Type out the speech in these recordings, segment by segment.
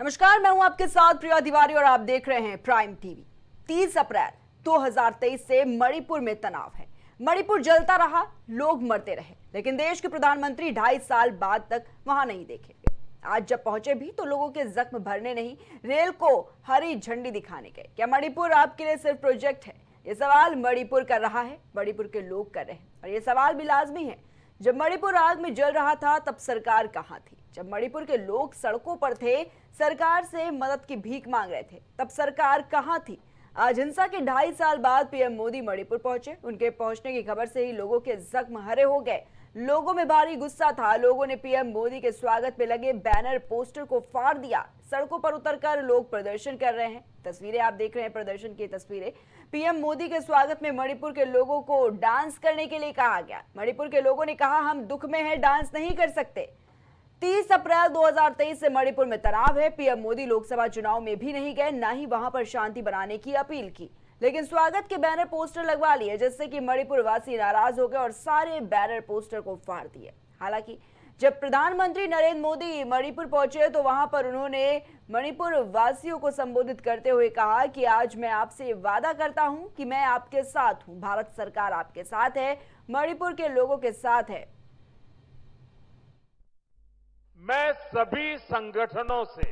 नमस्कार, मैं हूं आपके साथ प्रिया तिवारी और आप देख रहे हैं प्राइम टीवी। 30 अप्रैल 2023 से मणिपुर में तनाव है। मणिपुर जलता रहा, लोग मरते रहे, लेकिन देश के प्रधानमंत्री 2.5 साल बाद तक वहां नहीं देखे गए। आज जब पहुंचे भी तो लोगों के जख्म भरने नहीं, रेल को हरी झंडी दिखाने गए। क्या मणिपुर आपके लिए सिर्फ प्रोजेक्ट है? ये सवाल मणिपुर कर रहा है, मणिपुर के लोग कर रहे हैं। और ये सवाल भी लाजमी है, जब मणिपुर आग में जल रहा था तब सरकार कहां थी? जब मणिपुर के लोग सड़कों पर थे, सरकार से मदद की भीख मांग रहे थे, तब सरकार कहां थी? आज हिंसा के 2.5 साल बाद पीएम मोदी मणिपुर पहुंचे। उनके पहुंचने की खबर से ही लोगों के जख्म हरे हो गए। लोगों में भारी गुस्सा था। लोगों ने पीएम मोदी के स्वागत में लगे बैनर पोस्टर को फाड़ दिया। सड़कों पर उतरकर लोग प्रदर्शन कर रहे हैं। तस्वीरें आप देख रहे हैं, प्रदर्शन की तस्वीरें। पीएम मोदी के स्वागत में मणिपुर के लोगों को डांस करने के लिए कहा गया। मणिपुर के लोगों ने कहा, हम दुख में हैं, डांस नहीं कर सकते। 30 अप्रैल 2023 से मणिपुर में तनाव है। पीएम मोदी लोकसभा चुनाव में भी नहीं गए, ना ही वहां पर शांति बनाने की अपील की, लेकिन स्वागत के बैनर पोस्टर लगवा लिए, जिससे कि मणिपुर वासी नाराज हो गए और सारे बैनर पोस्टर को फाड़ दिए। हालांकि जब प्रधानमंत्री नरेंद्र मोदी मणिपुर पहुंचे तो वहां पर उन्होंने मणिपुर वासियों को संबोधित करते हुए कहा कि आज मैं आपसे वादा करता हूं कि मैं आपके साथ हूं। भारत सरकार आपके साथ है, मणिपुर के लोगों के साथ है। मैं सभी संगठनों से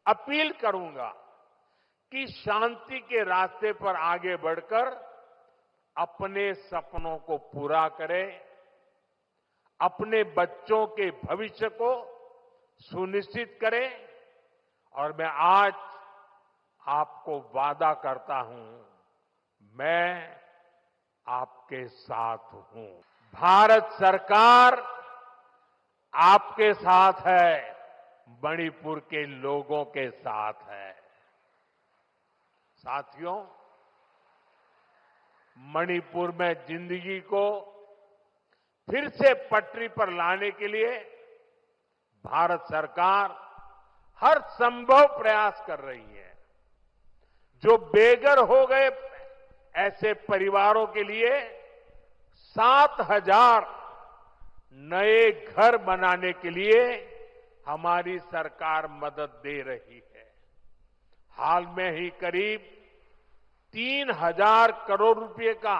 अपील करूंगा कि शांति के रास्ते पर आगे बढ़कर अपने सपनों को पूरा करें, अपने बच्चों के भविष्य को सुनिश्चित करें। और मैं आज आपको वादा करता हूं, मैं आपके साथ हूं। भारत सरकार आपके साथ है, मणिपुर के लोगों के साथ है। साथियों, मणिपुर में जिंदगी को फिर से पटरी पर लाने के लिए भारत सरकार हर संभव प्रयास कर रही है। जो बेघर हो गए ऐसे परिवारों के लिए 7,000 नए घर बनाने के लिए हमारी सरकार मदद दे रही है। हाल में ही करीब 3,000 करोड़ रुपए का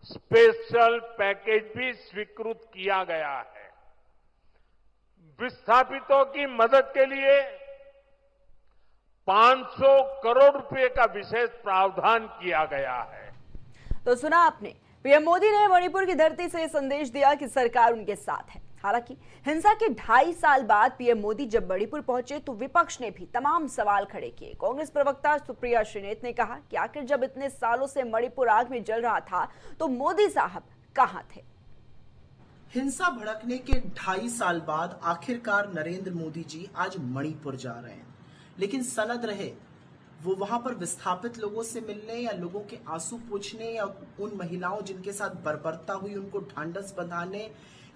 स्पेशल पैकेज भी स्वीकृत किया गया है। विस्थापितों की मदद के लिए 500 करोड़ रुपए का विशेष प्रावधान किया गया है। तो सुना आपने, पीएम मोदी ने मणिपुर की धरती से संदेश दिया कि सरकार उनके साथ है। हालांकि हिंसा के 2.5 साल बाद पीएम मोदी जब मणिपुर पहुंचे तो विपक्ष ने भी तमाम सवाल खड़े किए। कांग्रेस प्रवक्ता सुप्रिया श्रीनेत ने कहा कि आखिर जब इतने सालों से मणिपुर आग में जल रहा था तो मोदी साहब कहां थे? हिंसा भड़कने के 2.5 साल बाद आखिरकार नरेंद्र मोदी जी आज मणिपुर जा रहे हैं, लेकिन सनद रहे वो वहां पर विस्थापित लोगों से मिलने या लोगों के आंसू पूछने या उन महिलाओं जिनके साथ बर्बरता हुई उनको ढांढस बंधाने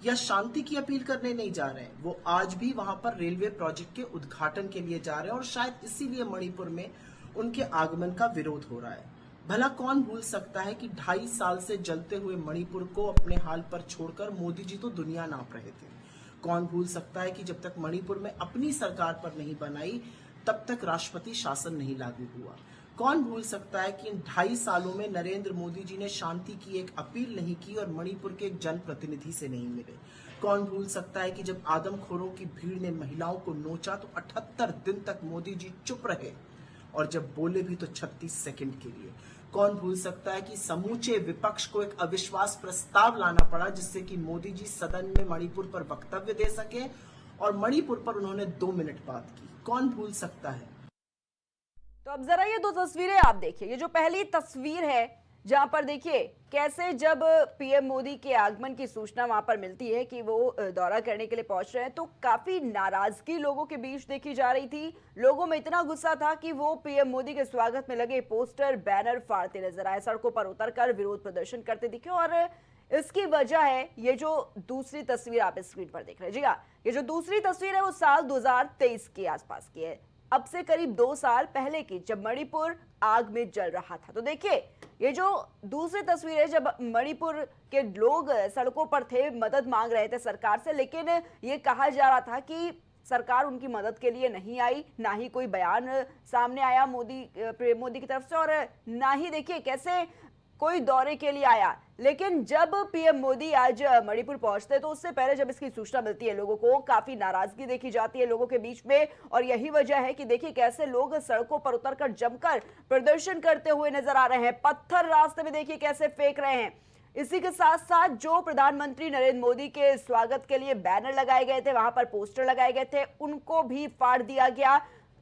या शांति की अपील करने नहीं जा रहे हैं। वो आज भी वहां पर रेलवे प्रोजेक्ट के उद्घाटन के लिए जा रहे हैं और शायद इसीलिए मणिपुर में उनके आगमन का विरोध हो रहा है। भला कौन भूल सकता है कि 2.5 साल से जलते हुए मणिपुर को अपने हाल पर छोड़कर मोदी जी तो दुनिया नाप रहे थे। कौन भूल सकता है कि जब तक मणिपुर में अपनी सरकार पर नहीं बनाई तब तक राष्ट्रपति शासन नहीं लागू हुआ। कौन भूल सकता है कि इन 2.5 सालों में नरेंद्र मोदी जी ने शांति की एक अपील नहीं की और मणिपुर के एक जनप्रतिनिधि से नहीं मिले। कौन भूल सकता है कि जब आदमखोरों की भीड़ ने महिलाओं को नोचा तो 78 दिन तक मोदी जी चुप रहे और जब बोले भी तो 36 सेकंड के लिए। कौन भूल सकता है कि समूचे विपक्ष को एक अविश्वास प्रस्ताव लाना पड़ा जिससे कि मोदी जी सदन में मणिपुर पर वक्तव्य दे सके और मणिपुर पर उन्होंने 2 मिनट बात की। कौन भूल सकता है? तो अब जरा ये 2 तस्वीरें आप देखिए। ये जो पहली तस्वीर है जहां पर देखिए कैसे जब पीएम मोदी के आगमन की सूचना वहां पर मिलती है कि वो दौरा करने के लिए पहुंच रहे हैं तो काफी नाराजगी लोगों के बीच देखी जा रही थी। लोगों में इतना गुस्सा था कि वो पीएम मोदी के स्वागत में लगे पोस्टर बैनर फाड़ते नजर आए, सड़कों पर उतरकर विरोध प्रदर्शन करते दिखे। और इसकी वजह है ये जो दूसरी तस्वीर आप स्क्रीन पर देख रहे हैं। जी हाँ, ये जो दूसरी तस्वीर है वो साल 2023 के आसपास की है, अब से करीब 2 साल पहले की, जब मणिपुर आग में जल रहा था। तो देखिए ये जो दूसरी तस्वीर है जब मणिपुर के लोग सड़कों पर थे, मदद मांग रहे थे सरकार से, लेकिन ये कहा जा रहा था कि सरकार उनकी मदद के लिए नहीं आई, ना ही कोई बयान सामने आया मोदी की तरफ से, और ना ही देखिए कैसे कोई दौरे के लिए आया। लेकिन जब पीएम मोदी आज मणिपुर पहुंचते तो उससे पहले जब इसकी सूचना मिलती है, लोगों को काफी नाराजगी देखी जाती है लोगों के बीच में, और यही वजह है कि देखिए कैसे लोग सड़कों पर उतरकर जमकर प्रदर्शन करते हुए नजर आ रहे हैं, पत्थर रास्ते में देखिए कैसे फेंक रहे हैं। इसी के साथ साथ जो प्रधानमंत्री नरेंद्र मोदी के स्वागत के लिए बैनर लगाए गए थे, वहां पर पोस्टर लगाए गए थे, उनको भी फाड़ दिया गया।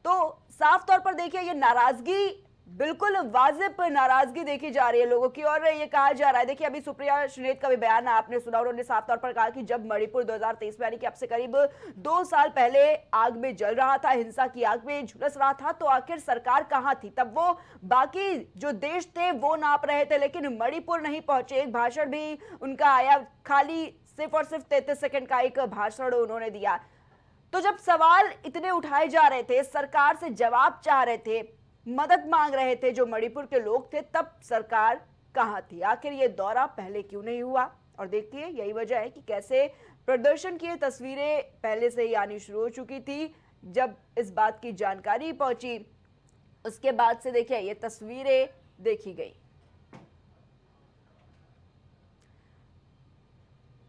तो साफ तौर पर देखिए ये नाराजगी, बिल्कुल वाजिब नाराजगी देखी जा रही है लोगों की, और ये कहा जा रहा है, देखिए अभी सुप्रिया श्रीनेत का भी बयान आपने सुना, उन्होंने साफ तौर पर कहा कि जब मणिपुर 2023 में यानी कि अब से करीब 2 साल पहले आग में जल रहा था, हिंसा की आग में झुलस रहा था, तो आखिर सरकार कहां थी? तब वो बाकी जो देश थे वो नाप रहे थे, लेकिन मणिपुर नहीं पहुंचे। एक भाषण भी उनका आया, खाली सिर्फ और सिर्फ 33 सेकंड का एक भाषण उन्होंने दिया। तो जब सवाल इतने उठाए जा रहे थे, सरकार से जवाब चाह रहे थे, मदद मांग रहे थे जो मणिपुर के लोग थे, तब सरकार कहां थी? आखिर ये दौरा पहले क्यों नहीं हुआ? और देखिए यही वजह है कि कैसे प्रदर्शन की तस्वीरें पहले से ही आनी शुरू हो चुकी थी। जब इस बात की जानकारी पहुंची उसके बाद से देखिए ये तस्वीरें देखी गई।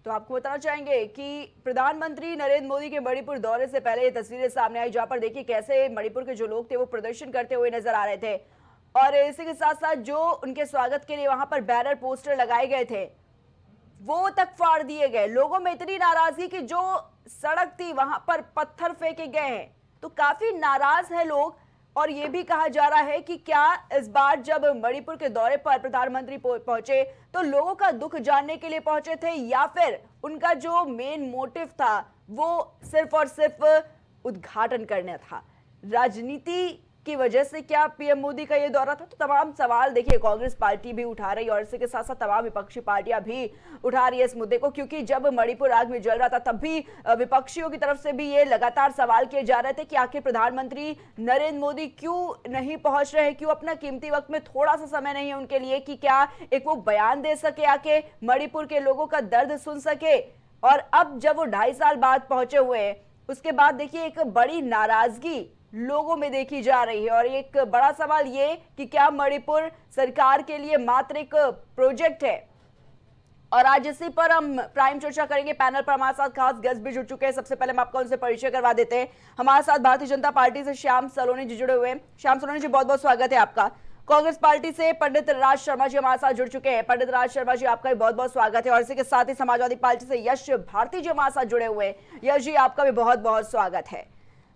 तो आपको बताना चाहेंगे कि प्रधानमंत्री नरेंद्र मोदी के मणिपुर दौरे से पहले ये तस्वीरें सामने आई, जहां पर देखिए कैसे मणिपुर के जो लोग थे वो प्रदर्शन करते हुए नजर आ रहे थे, और इसी के साथ साथ जो उनके स्वागत के लिए वहां पर बैनर पोस्टर लगाए गए थे वो तक फाड़ दिए गए। लोगों में इतनी नाराजगी कि जो सड़क थी वहां पर पत्थर फेंके गए हैं, तो काफी नाराज है लोग। और ये भी कहा जा रहा है कि क्या इस बार जब मणिपुर के दौरे पर प्रधानमंत्री पहुंचे तो लोगों का दुख जानने के लिए पहुंचे थे, या फिर उनका जो मेन मोटिव था वो सिर्फ और सिर्फ उद्घाटन करना था? राजनीति की वजह से क्या पीएम मोदी का ये दौरा था? तो तमाम सवाल देखिए कांग्रेस पार्टी भी उठा रही है, और इसी के साथ साथ तमाम विपक्षी पार्टियां भी उठा रही है इस मुद्दे को, क्योंकि जब मणिपुर आग में जल रहा था तब भी विपक्षियों की तरफ से भी ये लगातार सवाल किए जा रहे थे कि आखिर प्रधानमंत्री नरेंद्र मोदी क्यों नहीं पहुंच रहे, क्यों अपना कीमती वक्त में थोड़ा सा समय नहीं है उनके लिए कि क्या एक वो बयान दे सके, आके मणिपुर के लोगों का दर्द सुन सके। और अब जब वो 2.5 साल बाद पहुंचे हुए हैं, उसके बाद देखिए एक बड़ी नाराजगी लोगों में देखी जा रही है, और एक बड़ा सवाल ये कि क्या मणिपुर सरकार के लिए मात्र एक प्रोजेक्ट है? और आज इसी पर हम प्राइम चर्चा करेंगे। पैनल पर हमारे साथ खास गेस्ट भी जुड़ चुके हैं। सबसे पहले हम आपको उनसे परिचय करवा देते हैं। हमारे साथ भारतीय जनता पार्टी से श्याम सलोनी जी जुड़े हुए हैं। श्याम सलोनी जी, बहुत बहुत स्वागत है आपका। कांग्रेस पार्टी से पंडित राज शर्मा जी हमारे साथ जुड़ चुके हैं। पंडित राज शर्मा जी, आपका भी बहुत बहुत स्वागत है। और इसी के साथ ही समाजवादी पार्टी से यश भारती जी हमारे साथ जुड़े हुए हैं। यश जी, आपका भी बहुत बहुत स्वागत है।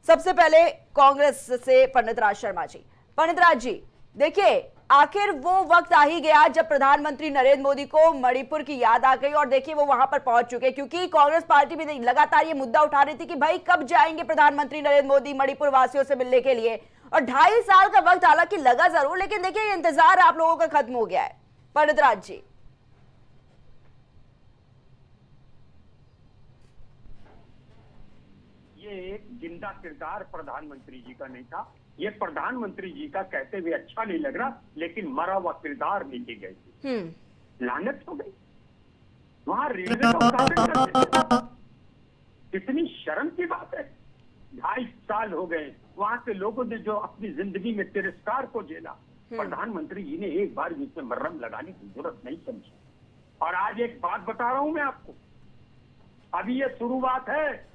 सबसे पहले कांग्रेस से पंडित राज शर्मा जी। पंडित राज जी, देखिए आखिर वो वक्त आ ही गया जब प्रधानमंत्री नरेंद्र मोदी को मणिपुर की याद आ गई, और देखिए वो वहां पर पहुंच चुके, क्योंकि कांग्रेस पार्टी भी लगातार ये मुद्दा उठा रही थी कि भाई कब जाएंगे प्रधानमंत्री नरेंद्र मोदी मणिपुर वासियों से मिलने के लिए। और 2.5 साल का वक्त हालांकि लगा जरूर, लेकिन देखिए इंतजार आप लोगों का खत्म हो गया है। पंडित राज जी, एक जिंदा किरदार प्रधानमंत्री जी का नहीं था, ये प्रधानमंत्री जी का कहते हुए अच्छा नहीं लग रहा, लेकिन मरा हुआ किरदार नीचे गए थे। लानत हो गई, वहां रेलवे का उद्घाटन करते थे। इतनी शर्म की बात है। 2.5 साल हो गए, वहां के लोगों ने जो अपनी जिंदगी में तिरस्कार को झेला, प्रधानमंत्री जी ने एक बार भी इसमें मर्रम लगाने की जरूरत नहीं समझी। और आज एक बात बता रहा हूं मैं आपको, अभी ये शुरुआत है।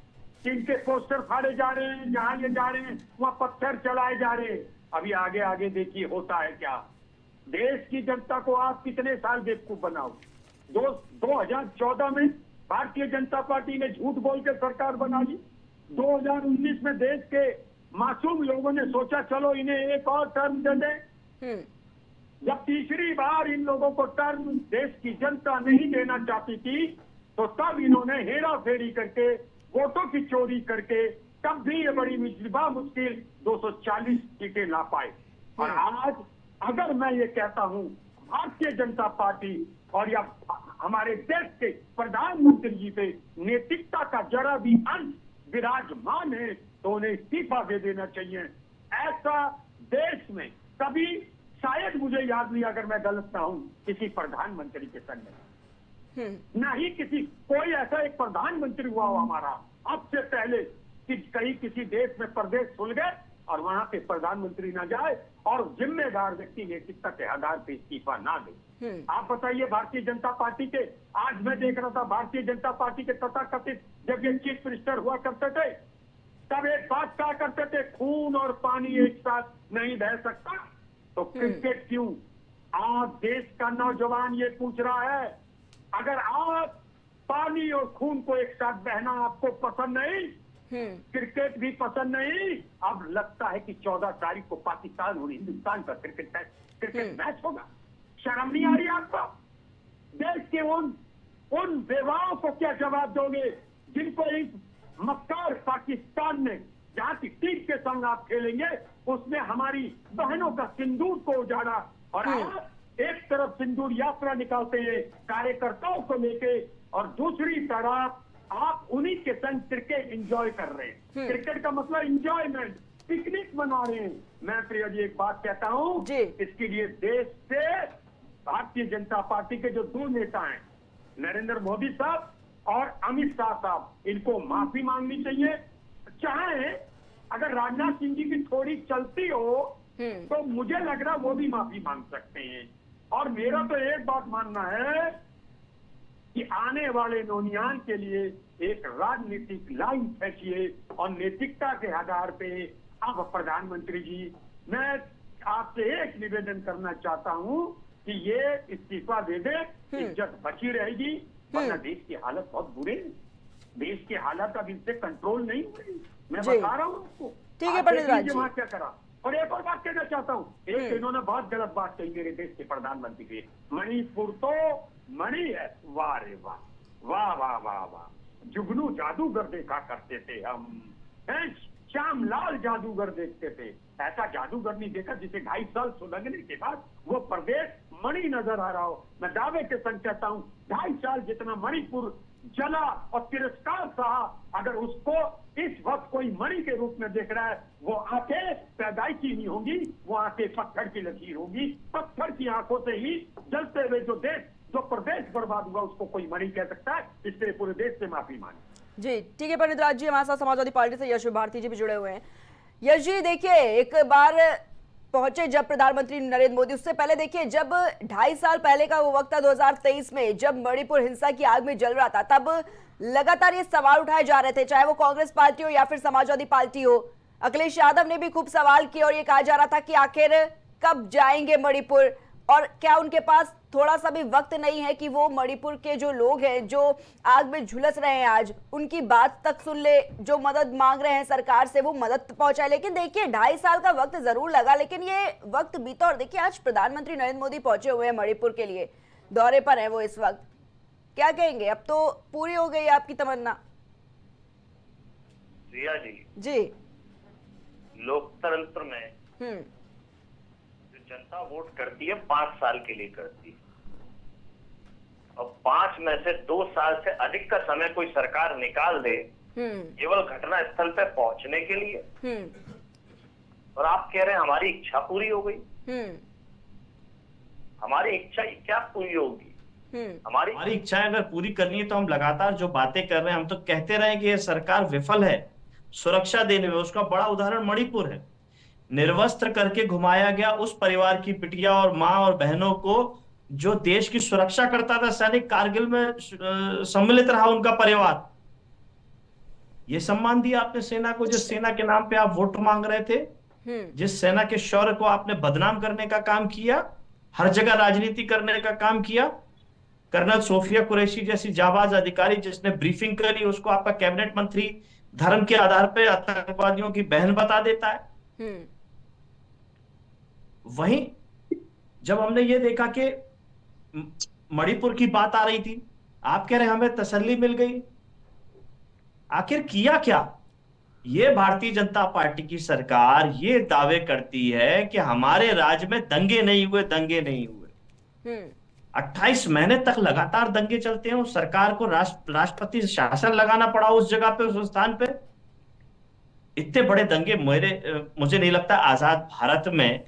इनके पोस्टर फाड़े जा रहे हैं, जहां ये जा रहे हैं वहां पत्थर चलाए जा रहे हैं। अभी आगे आगे देखिए होता है क्या। देश की जनता को आप कितने साल बेवकूफ बनाओ। 2014 में भारतीय जनता पार्टी ने झूठ बोल के सरकार बना ली। 2019 में देश के मासूम लोगों ने सोचा चलो इन्हें एक और टर्म दे दें। जब तीसरी बार इन लोगों को टर्म देश की जनता नहीं देना चाहती थी, तो तब इन्होंने हेरा फेरी करके, वोटों की चोरी करके, तब भी ये बड़ी मुश्किल 240 सीटें ला पाए। और आज अगर मैं ये कहता हूं भारतीय जनता पार्टी और या हमारे देश के प्रधानमंत्री जी पे नैतिकता का जरा भी अंश विराजमान है, तो उन्हें इस्तीफा दे देना चाहिए। ऐसा देश में कभी, शायद मुझे याद नहीं अगर मैं गलत ना हूं, किसी प्रधानमंत्री के संग ना ही किसी कोई ऐसा एक प्रधानमंत्री हुआ हो हमारा अब से पहले कि कहीं किसी देश में प्रदेश खुल गए और वहां पे प्रधानमंत्री ना जाए और जिम्मेदार व्यक्ति नैतिकता के आधार पर इस्तीफा ना दे। आप बताइए भारतीय जनता पार्टी के, आज मैं देख रहा था भारतीय जनता पार्टी के तथाकथित जब ये चीफ मिनिस्टर हुआ करते थे तब एक बात कहा करते थे, खून और पानी एक साथ नहीं बह सकता, तो क्रिकेट क्यों? आज देश का नौजवान ये पूछ रहा है, अगर आज पानी और खून को एक साथ बहना आपको पसंद नहीं, क्रिकेट भी पसंद नहीं, अब लगता है कि 14 तारीख को पाकिस्तान और हिंदुस्तान का क्रिकेट मैच होगा। शर्म नहीं आ रही आपको? देश के उन बेवाओं को क्या जवाब दोगे जिनको इस मक्कार पाकिस्तान ने, जहां की टीम के संग आप खेलेंगे उसमें हमारी बहनों का सिंदूर को उजाड़ा, और आप एक तरफ सिंदूर यात्रा निकालते हैं कार्यकर्ताओं को लेके और दूसरी तरफ आप उन्हीं के संग क्रिकेट एंजॉय कर रहे हैं। क्रिकेट का मतलब एंजॉयमेंट, पिकनिक मना रहे हैं। मैं प्रिया जी एक बात कहता हूं, इसके लिए देश से भारतीय जनता पार्टी के जो दो नेता हैं, नरेंद्र मोदी साहब और अमित शाह साहब, इनको माफी मांगनी चाहिए। चाहे अगर राजनाथ सिंह जी की थोड़ी चलती हो तो मुझे लग रहा वो भी माफी मांग सकते हैं। और मेरा तो एक बात मानना है कि आने वाले नौनियान के लिए एक राजनीतिक लाइन खींचिए और नैतिकता के आधार पे अब प्रधानमंत्री जी, मैं आपसे एक निवेदन करना चाहता हूं कि ये इस्तीफा दे दे, इज्जत बची रहेगी, वरना देश की हालत बहुत बुरी है। देश की हालत अब इनसे कंट्रोल नहीं हुई, मैं बता रहा हूँ आपको। ठीक है पंडित राज जी, वहां क्या करा। और एक और बात कहना चाहता हूँ, एक इन्होंने बहुत गलत बात कही मेरे देश के प्रधानमंत्री के, मणिपुर तो मणि है, वाह रे वाह, वाह वाह वाह वाह, जुगनू जादूगर देखा करते थे हम, श्यामलाल जादूगर देखते थे, ऐसा जादूगर नहीं देखा जिसे 2.5 साल सुलगने के बाद वो प्रदेश मणि नजर आ रहा हो। मैं दावे के संग कहता हूँ 2.5 साल जितना मणिपुर जला और तिरस्कार सहा, अगर उसको इस वक्त कोई मणि के रूप में देख रहा है, वो आंखें पैदाइशी नहीं होंगी, वो आंखें पत्थर की लकीर होंगी। पत्थर की आंखों से ही जलते हुए जो प्रदेश बर्बाद हुआ उसको कोई मणि कह सकता है। इसलिए पूरे देश से माफी मांगी। जी ठीक है पंडित राज जी, हमारे साथ समाजवादी पार्टी से यश भारती जी भी जुड़े हुए हैं। यश जी देखिए, एक बार पहुंचे जब प्रधानमंत्री नरेंद्र मोदी, उससे पहले देखिए जब 2.5 साल पहले का वो वक्त था 2023 में, जब मणिपुर हिंसा की आग में जल रहा था, तब लगातार ये सवाल उठाए जा रहे थे, चाहे वो कांग्रेस पार्टी हो या फिर समाजवादी पार्टी हो। अखिलेश यादव ने भी खूब सवाल किए और ये कहा जा रहा था कि आखिर कब जाएंगे मणिपुर, और क्या उनके पास थोड़ा सा भी वक्त नहीं है कि वो मणिपुर के जो लोग हैं जो आग में झुलस रहे हैं आज, उनकी बात तक सुन ले, जो मदद मांग रहे हैं सरकार से वो मदद पहुंचाए। लेकिन देखिए 2.5 साल का वक्त जरूर लगा, लेकिन ये वक्त बीता और देखिए आज प्रधानमंत्री नरेंद्र मोदी पहुंचे हुए हैं मणिपुर के लिए, दौरे पर है वो इस वक्त। क्या कहेंगे, अब तो पूरी हो गई आपकी तमन्ना? रिया जी, लोकतंत्र में जनता वोट करती है 5 साल के लिए करती है, और 5 में से 2 साल से अधिक का समय कोई सरकार निकाल दे केवल घटना स्थल पे पहुंचने के लिए, और आप कह रहे हैं हमारी इच्छा पूरी हो गई। हमारी इच्छा क्या पूरी होगी? हमारी इच्छाएं अगर पूरी करनी है तो हम लगातार जो बातें कर रहे हैं, हम तो कहते रहे कि ये सरकार विफल है सुरक्षा देने में। उसका बड़ा उदाहरण मणिपुर है। निर्वस्त्र करके घुमाया गया उस परिवार की बिटिया और मां और बहनों को जो देश की सुरक्षा करता था, सैनिक कारगिल में सम्मिलित रहा उनका परिवार। ये सम्मान दिया आपने सेना को, जिस सेना के नाम पे आप वोट मांग रहे थे, जिस सेना के शौर्य को आपने बदनाम करने का काम किया, हर जगह राजनीति करने का काम किया। कर्नल सोफिया कुरैशी जैसी जाबाज अधिकारी जिसने ब्रीफिंग करी, उसको आपका कैबिनेट मंत्री धर्म के आधार पर आतंकवादियों की बहन बता देता है। वहीं जब हमने ये देखा कि मणिपुर की बात आ रही थी, आप कह रहे हमें तसल्ली मिल गई, आखिर किया क्या? ये भारतीय जनता पार्टी की सरकार ये दावे करती है कि हमारे राज्य में दंगे नहीं हुए, दंगे नहीं हुए। 28 महीने तक लगातार दंगे चलते हैं, उस सरकार को राष्ट्रपति शासन लगाना पड़ा उस जगह पे, उस स्थान पे। इतने बड़े दंगे मुझे नहीं लगता आजाद भारत में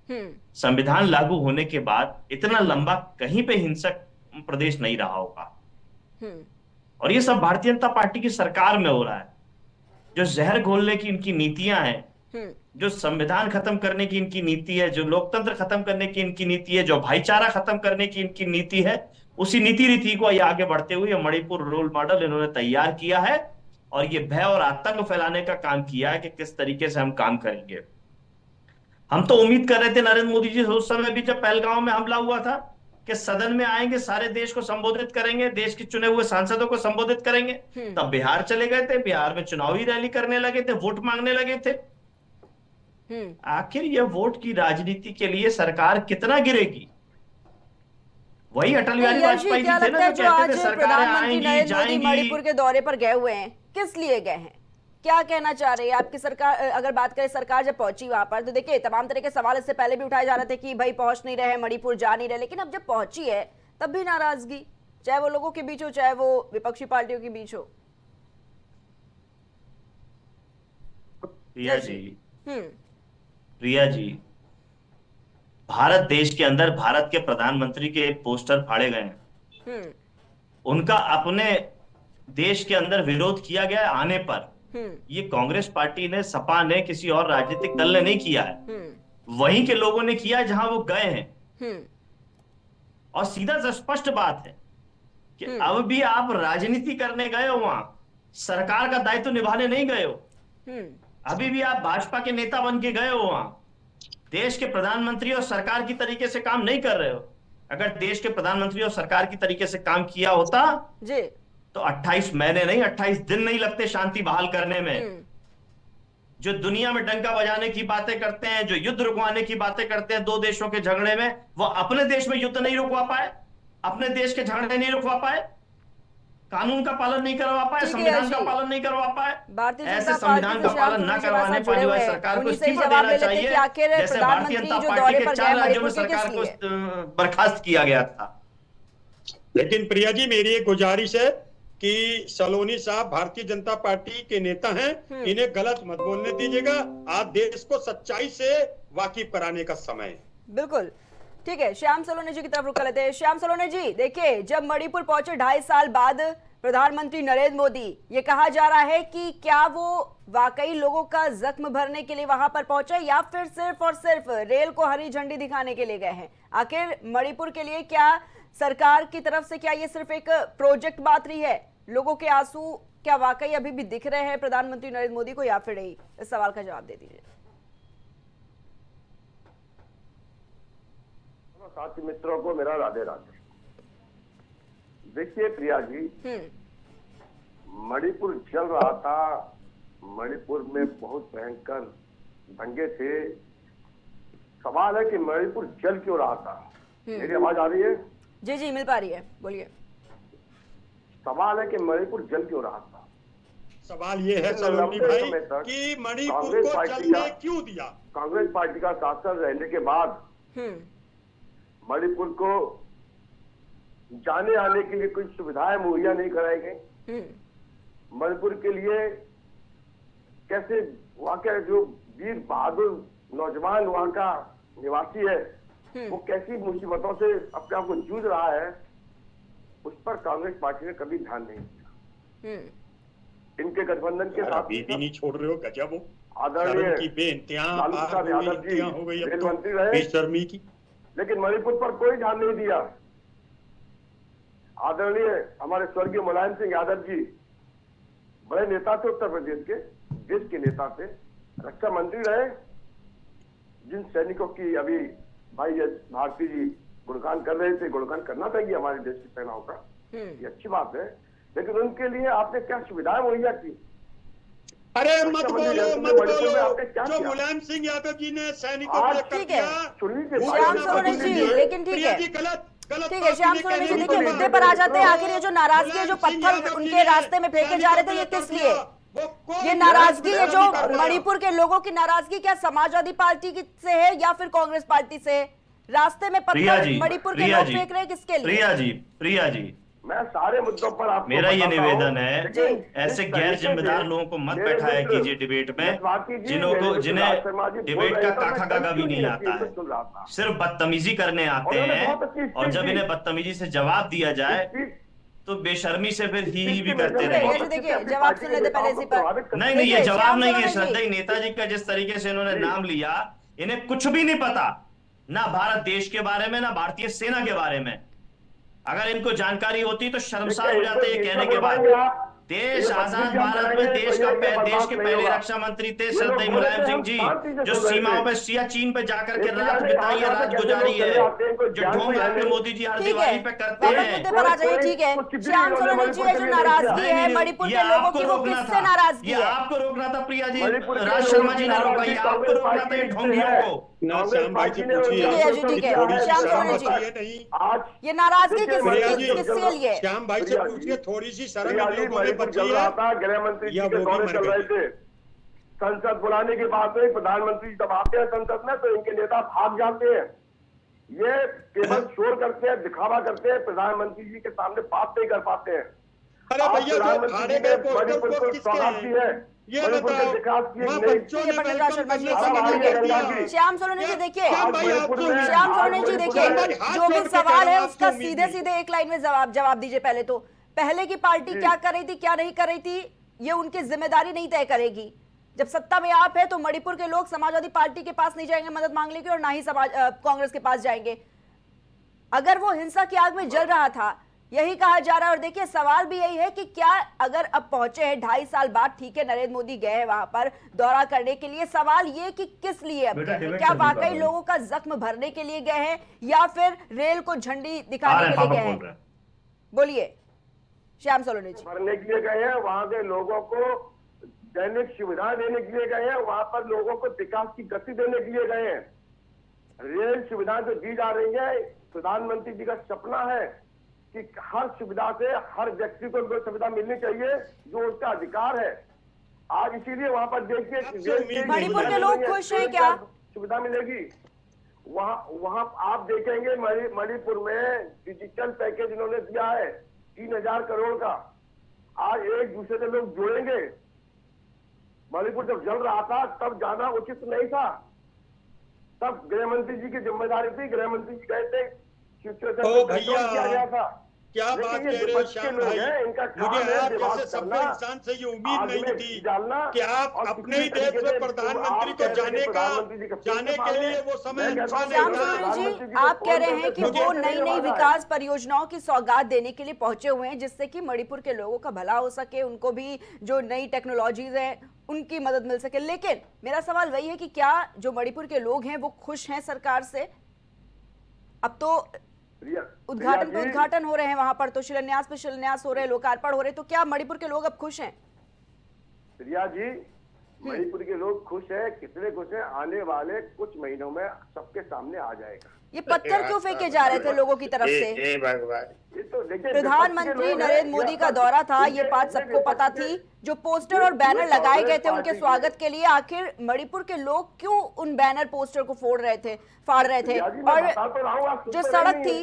संविधान लागू होने के बाद इतना लंबा कहीं पे हिंसक प्रदेश नहीं रहा होगा। और ये सब भारतीय जनता पार्टी की सरकार में हो रहा है। जो जहर घोलने की इनकी नीतियां हैं, जो संविधान खत्म करने की इनकी नीति है, जो लोकतंत्र खत्म करने की इनकी नीति है, जो भाईचारा खत्म करने की इनकी नीति है, उसी नीति रीति को ये आगे बढ़ते हुए मणिपुर रोल मॉडल इन्होंने तैयार किया है और ये भय और आतंक फैलाने का काम किया है कि किस तरीके से हम काम करेंगे। हम तो उम्मीद कर रहे थे नरेंद्र मोदी जी उस समय भी, जब पहलगांव में हमला हुआ था, कि सदन में आएंगे, सारे देश को संबोधित करेंगे, देश के चुने हुए सांसदों को संबोधित करेंगे। तब बिहार चले गए थे, बिहार में चुनावी रैली करने लगे थे, वोट मांगने लगे थे। आखिर ये वोट की राजनीति के लिए सरकार कितना गिरेगी? वही अटल बिहारी वाजपेयी जी थे ना, जो कहते थे सरकारें आएंगी जाएंगी। मणिपुर के दौरे पर गए हुए हैं, किस लिए गए हैं, क्या कहना चाह रही है आपकी सरकार? अगर बात करें सरकार जब पहुंची वहां पर, तो देखिए तमाम तरह के सवाल इससे पहले भी उठाए जा रहे थे कि भाई पहुंच नहीं रहे, मणिपुर जा नहीं रहे, लेकिन अब जब पहुंची है तब भी नाराजगी, चाहे वो लोगों के बीच हो चाहे वो विपक्षी पार्टियों के बीच हो। प्रिया जी, भारत देश के अंदर भारत के प्रधानमंत्री के एक पोस्टर फाड़े गए हैं, उनका अपने देश के अंदर विरोध किया गया आने पर। ये कांग्रेस पार्टी ने, सपा ने, किसी और राजनीतिक दल ने नहीं किया है, वहीं के लोगों ने किया जहां वो गए हैं। और सीधा स्पष्ट बात है कि अब भी आप राजनीति करने गए हो, वहां सरकार का दायित्व निभाने नहीं गए हो। अभी भी आप भाजपा के नेता बन के गए हो, वहां देश के प्रधानमंत्री और सरकार की तरीके से काम नहीं कर रहे हो। अगर देश के प्रधानमंत्री और सरकार की तरीके से काम किया होता जी, तो 28 महीने नहीं 28 दिन नहीं लगते शांति बहाल करने में। जो दुनिया में डंका बजाने की बातें करते हैं, जो युद्ध रुकवाने की बातें करते हैं दो देशों के झगड़े में, वो अपने देश में युद्ध नहीं रुकवा पाए, अपने देश के झगड़े नहीं रुकवा पाए, कानून का पालन नहीं करवा पाए, संविधान का पालन नहीं करवा पाए। ऐसे संविधान का पालन न करवाने वाली वाली सरकार को इस्तीफा देना चाहिए, जैसे भारतीय जनता पार्टी के 4 राज्यों में सरकार को बर्खास्त किया गया था। लेकिन प्रिया जी, मेरी एक गुजारिश है कि सलोनी साहब भारतीय जनता पार्टी के नेता हैं, इन्हें गलत मत बोलने दीजिएगा। आज देश को सच्चाई से वाकिफ कराने का समय है। बिल्कुल ठीक है, श्याम सलोनी जी की तरफ रुक लेते हैं। श्याम सलोनी जी, देखिए जब मणिपुर पहुंचे 2.5 साल बाद प्रधानमंत्री नरेंद्र मोदी, ये कहा जा रहा है कि क्या वो वाकई लोगों का जख्म भरने के लिए वहां पर पहुंचे या फिर सिर्फ और सिर्फ रेल को हरी झंडी दिखाने के लिए गए हैं? आखिर मणिपुर के लिए क्या सरकार की तरफ से क्या ये सिर्फ एक प्रोजेक्ट बात रही है? लोगों के आंसू क्या वाकई अभी भी दिख रहे हैं प्रधानमंत्री नरेंद्र मोदी को या फिर नहीं? इस सवाल का जवाब दे दीजिए। साथी मित्रों को मेरा राधे राधे। देखिए प्रिया जी, मणिपुर चल रहा था, मणिपुर में बहुत भयंकर दंगे थे। सवाल है कि मणिपुर जल क्यों रहा था? मेरी आवाज आ रही है? जी जी मिल पा रही है, बोलिए। सवाल है कि मणिपुर जल क्यों रहा था? सवाल ये है सलोनी भाई कि मणिपुर को जलने क्यों दिया? कांग्रेस पार्टी का शासन रहने के बाद मणिपुर को जाने आने के लिए कुछ सुविधाएं मुहैया नहीं कराई गई। मणिपुर के लिए कैसे वहां के जो वीर बहादुर नौजवान वहां का निवासी है, वो कैसी मुसीबतों से अपने आप को जूझ रहा है, उस पर कांग्रेस पार्टी ने कभी ध्यान नहीं दिया। इनके गठबंधन के साथ भी नहीं छोड़ रहे हो, गजब हो। आदरणीय की बेनतियां हो गई, रेल मंत्री रहे, बेशर्मी की, लेकिन मणिपुर पर कोई ध्यान नहीं दिया। आदरणीय हमारे स्वर्गीय मुलायम सिंह यादव जी बड़े नेता थे, उत्तर प्रदेश के, देश के नेता थे, रक्षा मंत्री रहे। जिन सैनिकों की अभी भाई भारती जी गुणगान कर रहे थे, गुणगान करना चाहिए हमारे देश की सेनाओं का, ये अच्छी बात है, लेकिन उनके लिए आपने क्या सुविधाएं मुहैया की? अरे मत बोलो, जो मुलायम सिंह यादव जी ने सैनिकों को ठीक है श्याम सलोनी जी, लेकिन ठीक है ठीक है श्याम सलोनी जी, देखिए मुद्दे पर आ जाते हैं। आखिर ये जो नाराजगी है, जो पत्थर उनके रास्ते में फेंके जा रहे थे, ये किस लिए? ये नाराजगी है जो मणिपुर के लोगों की नाराजगी क्या समाजवादी पार्टी से है या फिर कांग्रेस पार्टी से है? रास्ते में पत्थर मणिपुर के लोग फेंक रहे हैं, किसके लिए? प्रिया जी मैं सारे मुद्दों पर आपको मेरा ये निवेदन है, ऐसे गैर जिम्मेदार लोगों को मत बैठाया कीजिए डिबेट में, जिन्हें डिबेट का काका काका भी नहीं आता है, सिर्फ बदतमीजी करने आते हैं। और जब इन्हें बदतमीजी से जवाब दिया जाए तो बेशर्मी से फिर ही भी करते देखिए, रहेंगे। यश देखिए, जवाब सुन लेते पहले इसी पर। नहीं नहीं, ये देखिए, जवाब श्याम नहीं है सरोने जी। श्रद्धा जी। नेताजी का जिस तरीके से इन्होंने नाम लिया, इन्हें कुछ भी नहीं पता, ना भारत देश के बारे में, ना भारतीय सेना के बारे में। अगर इनको जानकारी होती तो शर्मसार हो जाते ये कहने के बाद। देश आजाद भारत में देश के पहले रक्षा मंत्री थे श्रद्धेय मुलायम सिंह जी, जो सीमाओं पे सियाचिन पे जाकर के रात बिताई है, रात गुजारी है, जो ढोंग आपके मोदी जी हर ठीक दिवाली है, पे करते वापस हैं। मुद्दे पर आ जाइए। ठीक है, श्याम सरोने जी, ये जो नाराजगी है मणिपुर के लोगों की, वो किससे नाराजगी ये है? आपको रोकना था प्रिया जी, मणिपुर के राज शर्मा लोगों जी की ने रोका, ये नाराजगी आपको रोकना था ये ढोंगियों को। ना श्याम भाई से पूछिए, ठीक है जी, ठीक है। थोड़ी सी श्याम शर्म सरोने जी, आती है नहीं? आज ये नाराजगी प्रिया जी, किससे लिए है? श्याम भाई से पूछिए, थोड़ी सी शर्म इन लोगों में मणिपुर बची चल है रहा था, गृह मंत्री जी या के वो भी दौरे मर चल रहे गए? थे। संसद बुलाने की बात हुई, प्रधानमंत्री जब आते हैं संसद में तो इनके नेता भाग जाते हैं। ये केवल शोर करते हैं, दिखावा करते हैं, प्रधानमंत्री जी के सामने बात नहीं कर पाते हैं। अरे आज भैया, जो प्रधानमंत्री फाड़े जी गए ने पोस्टर मणिपुर को को किसके सौगात हैं? दी है। ये मणिपुर के बताओ, विकास की वहाँ नई बच्चों ठीक ने है, पंडित राज वेलकम शर्मा जी, करने अब से आइए मना गंगा किया। जी। श्याम सरोने जी देखिए, श्याम भाई, आज आपको मणिपुर में- श्याम आज सरोने जी मणिपुर देखिए, में- हाथ जो भी जोड़ के सवाल कह रहा है हूं, उसका आपकी सीधे उम्मीद सीधे एक लाइन में जवाब दीजिए। पहले तो पहले की पार्टी क्या कर रही थी, क्या नहीं कर रही थी, ये उनकी जिम्मेदारी नहीं तय करेगी। जब सत्ता में आप है तो मणिपुर के लोग समाजवादी पार्टी के पास नहीं जाएंगे मदद मांगने के, और ना ही कांग्रेस के पास जाएंगे। अगर वो हिंसा की आग में जल रहा था, यही कहा जा रहा है। और देखिए, सवाल भी यही है कि क्या अगर अब पहुंचे हैं 2.5 साल बाद, ठीक है नरेंद्र मोदी गए हैं वहां पर दौरा करने के लिए, सवाल ये कि किस लिए अब गए हैं? क्या वाकई लोगों का जख्म भरने के लिए गए हैं, या फिर रेल को झंडी दिखाने के लिए गए हैं? बोलिए श्याम सरोने जी। भरने के लिए गए हैं, वहां के लोगों को दैनिक सुविधा देने के लिए गए हैं, वहां पर लोगों को विकास की गति देने के लिए गए हैं। रेल सुविधा जो दी जा रही है, प्रधानमंत्री जी का सपना है कि हर सुविधा से हर व्यक्ति को वो सुविधा मिलनी चाहिए जो उसका अधिकार है। आज इसीलिए वहां पर देखिए, मणिपुर के लोग खुश हैं क्या? सुविधा मिलेगी वहां आप देखेंगे। मणिपुर में डिजिटल पैकेज इन्होंने दिया है 3000 करोड़ का। आज एक दूसरे से लोग जुड़ेंगे। मणिपुर जब जल रहा था तब जाना उचित नहीं था, तब गृह मंत्री जी की जिम्मेदारी थी, गृह मंत्री जी गए थे, ओ भैया, किया गया था। क्या बात कह रहे हो श्याम भाई? मुझे आप जैसे सभ्य इंसान से ये उम्मीद नहीं थी कि आप अपने ही देश में प्रधानमंत्री को जाने के लिए वो समय अच्छा नहीं श्याम था। सरोने जी, आप कह रहे हैं कि वो नई नई विकास परियोजनाओं की सौगात देने के लिए पहुंचे हुए हैं, जिससे कि मणिपुर के लोगों का भला हो सके, उनको भी जो नई टेक्नोलॉजीज है उनकी मदद मिल सके। लेकिन मेरा सवाल वही है कि क्या जो मणिपुर के लोग हैं वो खुश हैं सरकार से? अब तो उद्घाटन पे उद्घाटन हो रहे हैं वहां पर, तो शिलान्यास पे शिलान्यास हो रहे हैं, लोकार्पण हो रहे हैं, तो क्या मणिपुर के लोग अब खुश हैं? प्रिया जी, मणिपुर के लोग खुश हैं। कितने खुश हैं? आने वाले कुछ महीनों में सबके सामने आ जाएगा। ये पत्थर क्यों फेंके जा रहे थे लोगों की तरफ से? ये तो देखिए, प्रधानमंत्री नरेंद्र मोदी का दौरा था, ये बात सबको पता थी। जो पोस्टर और बैनर लगाए गए थे उनके स्वागत के लिए, आखिर मणिपुर के लोग क्यों उन बैनर पोस्टर को फाड़ रहे थे? और जो सड़क थी,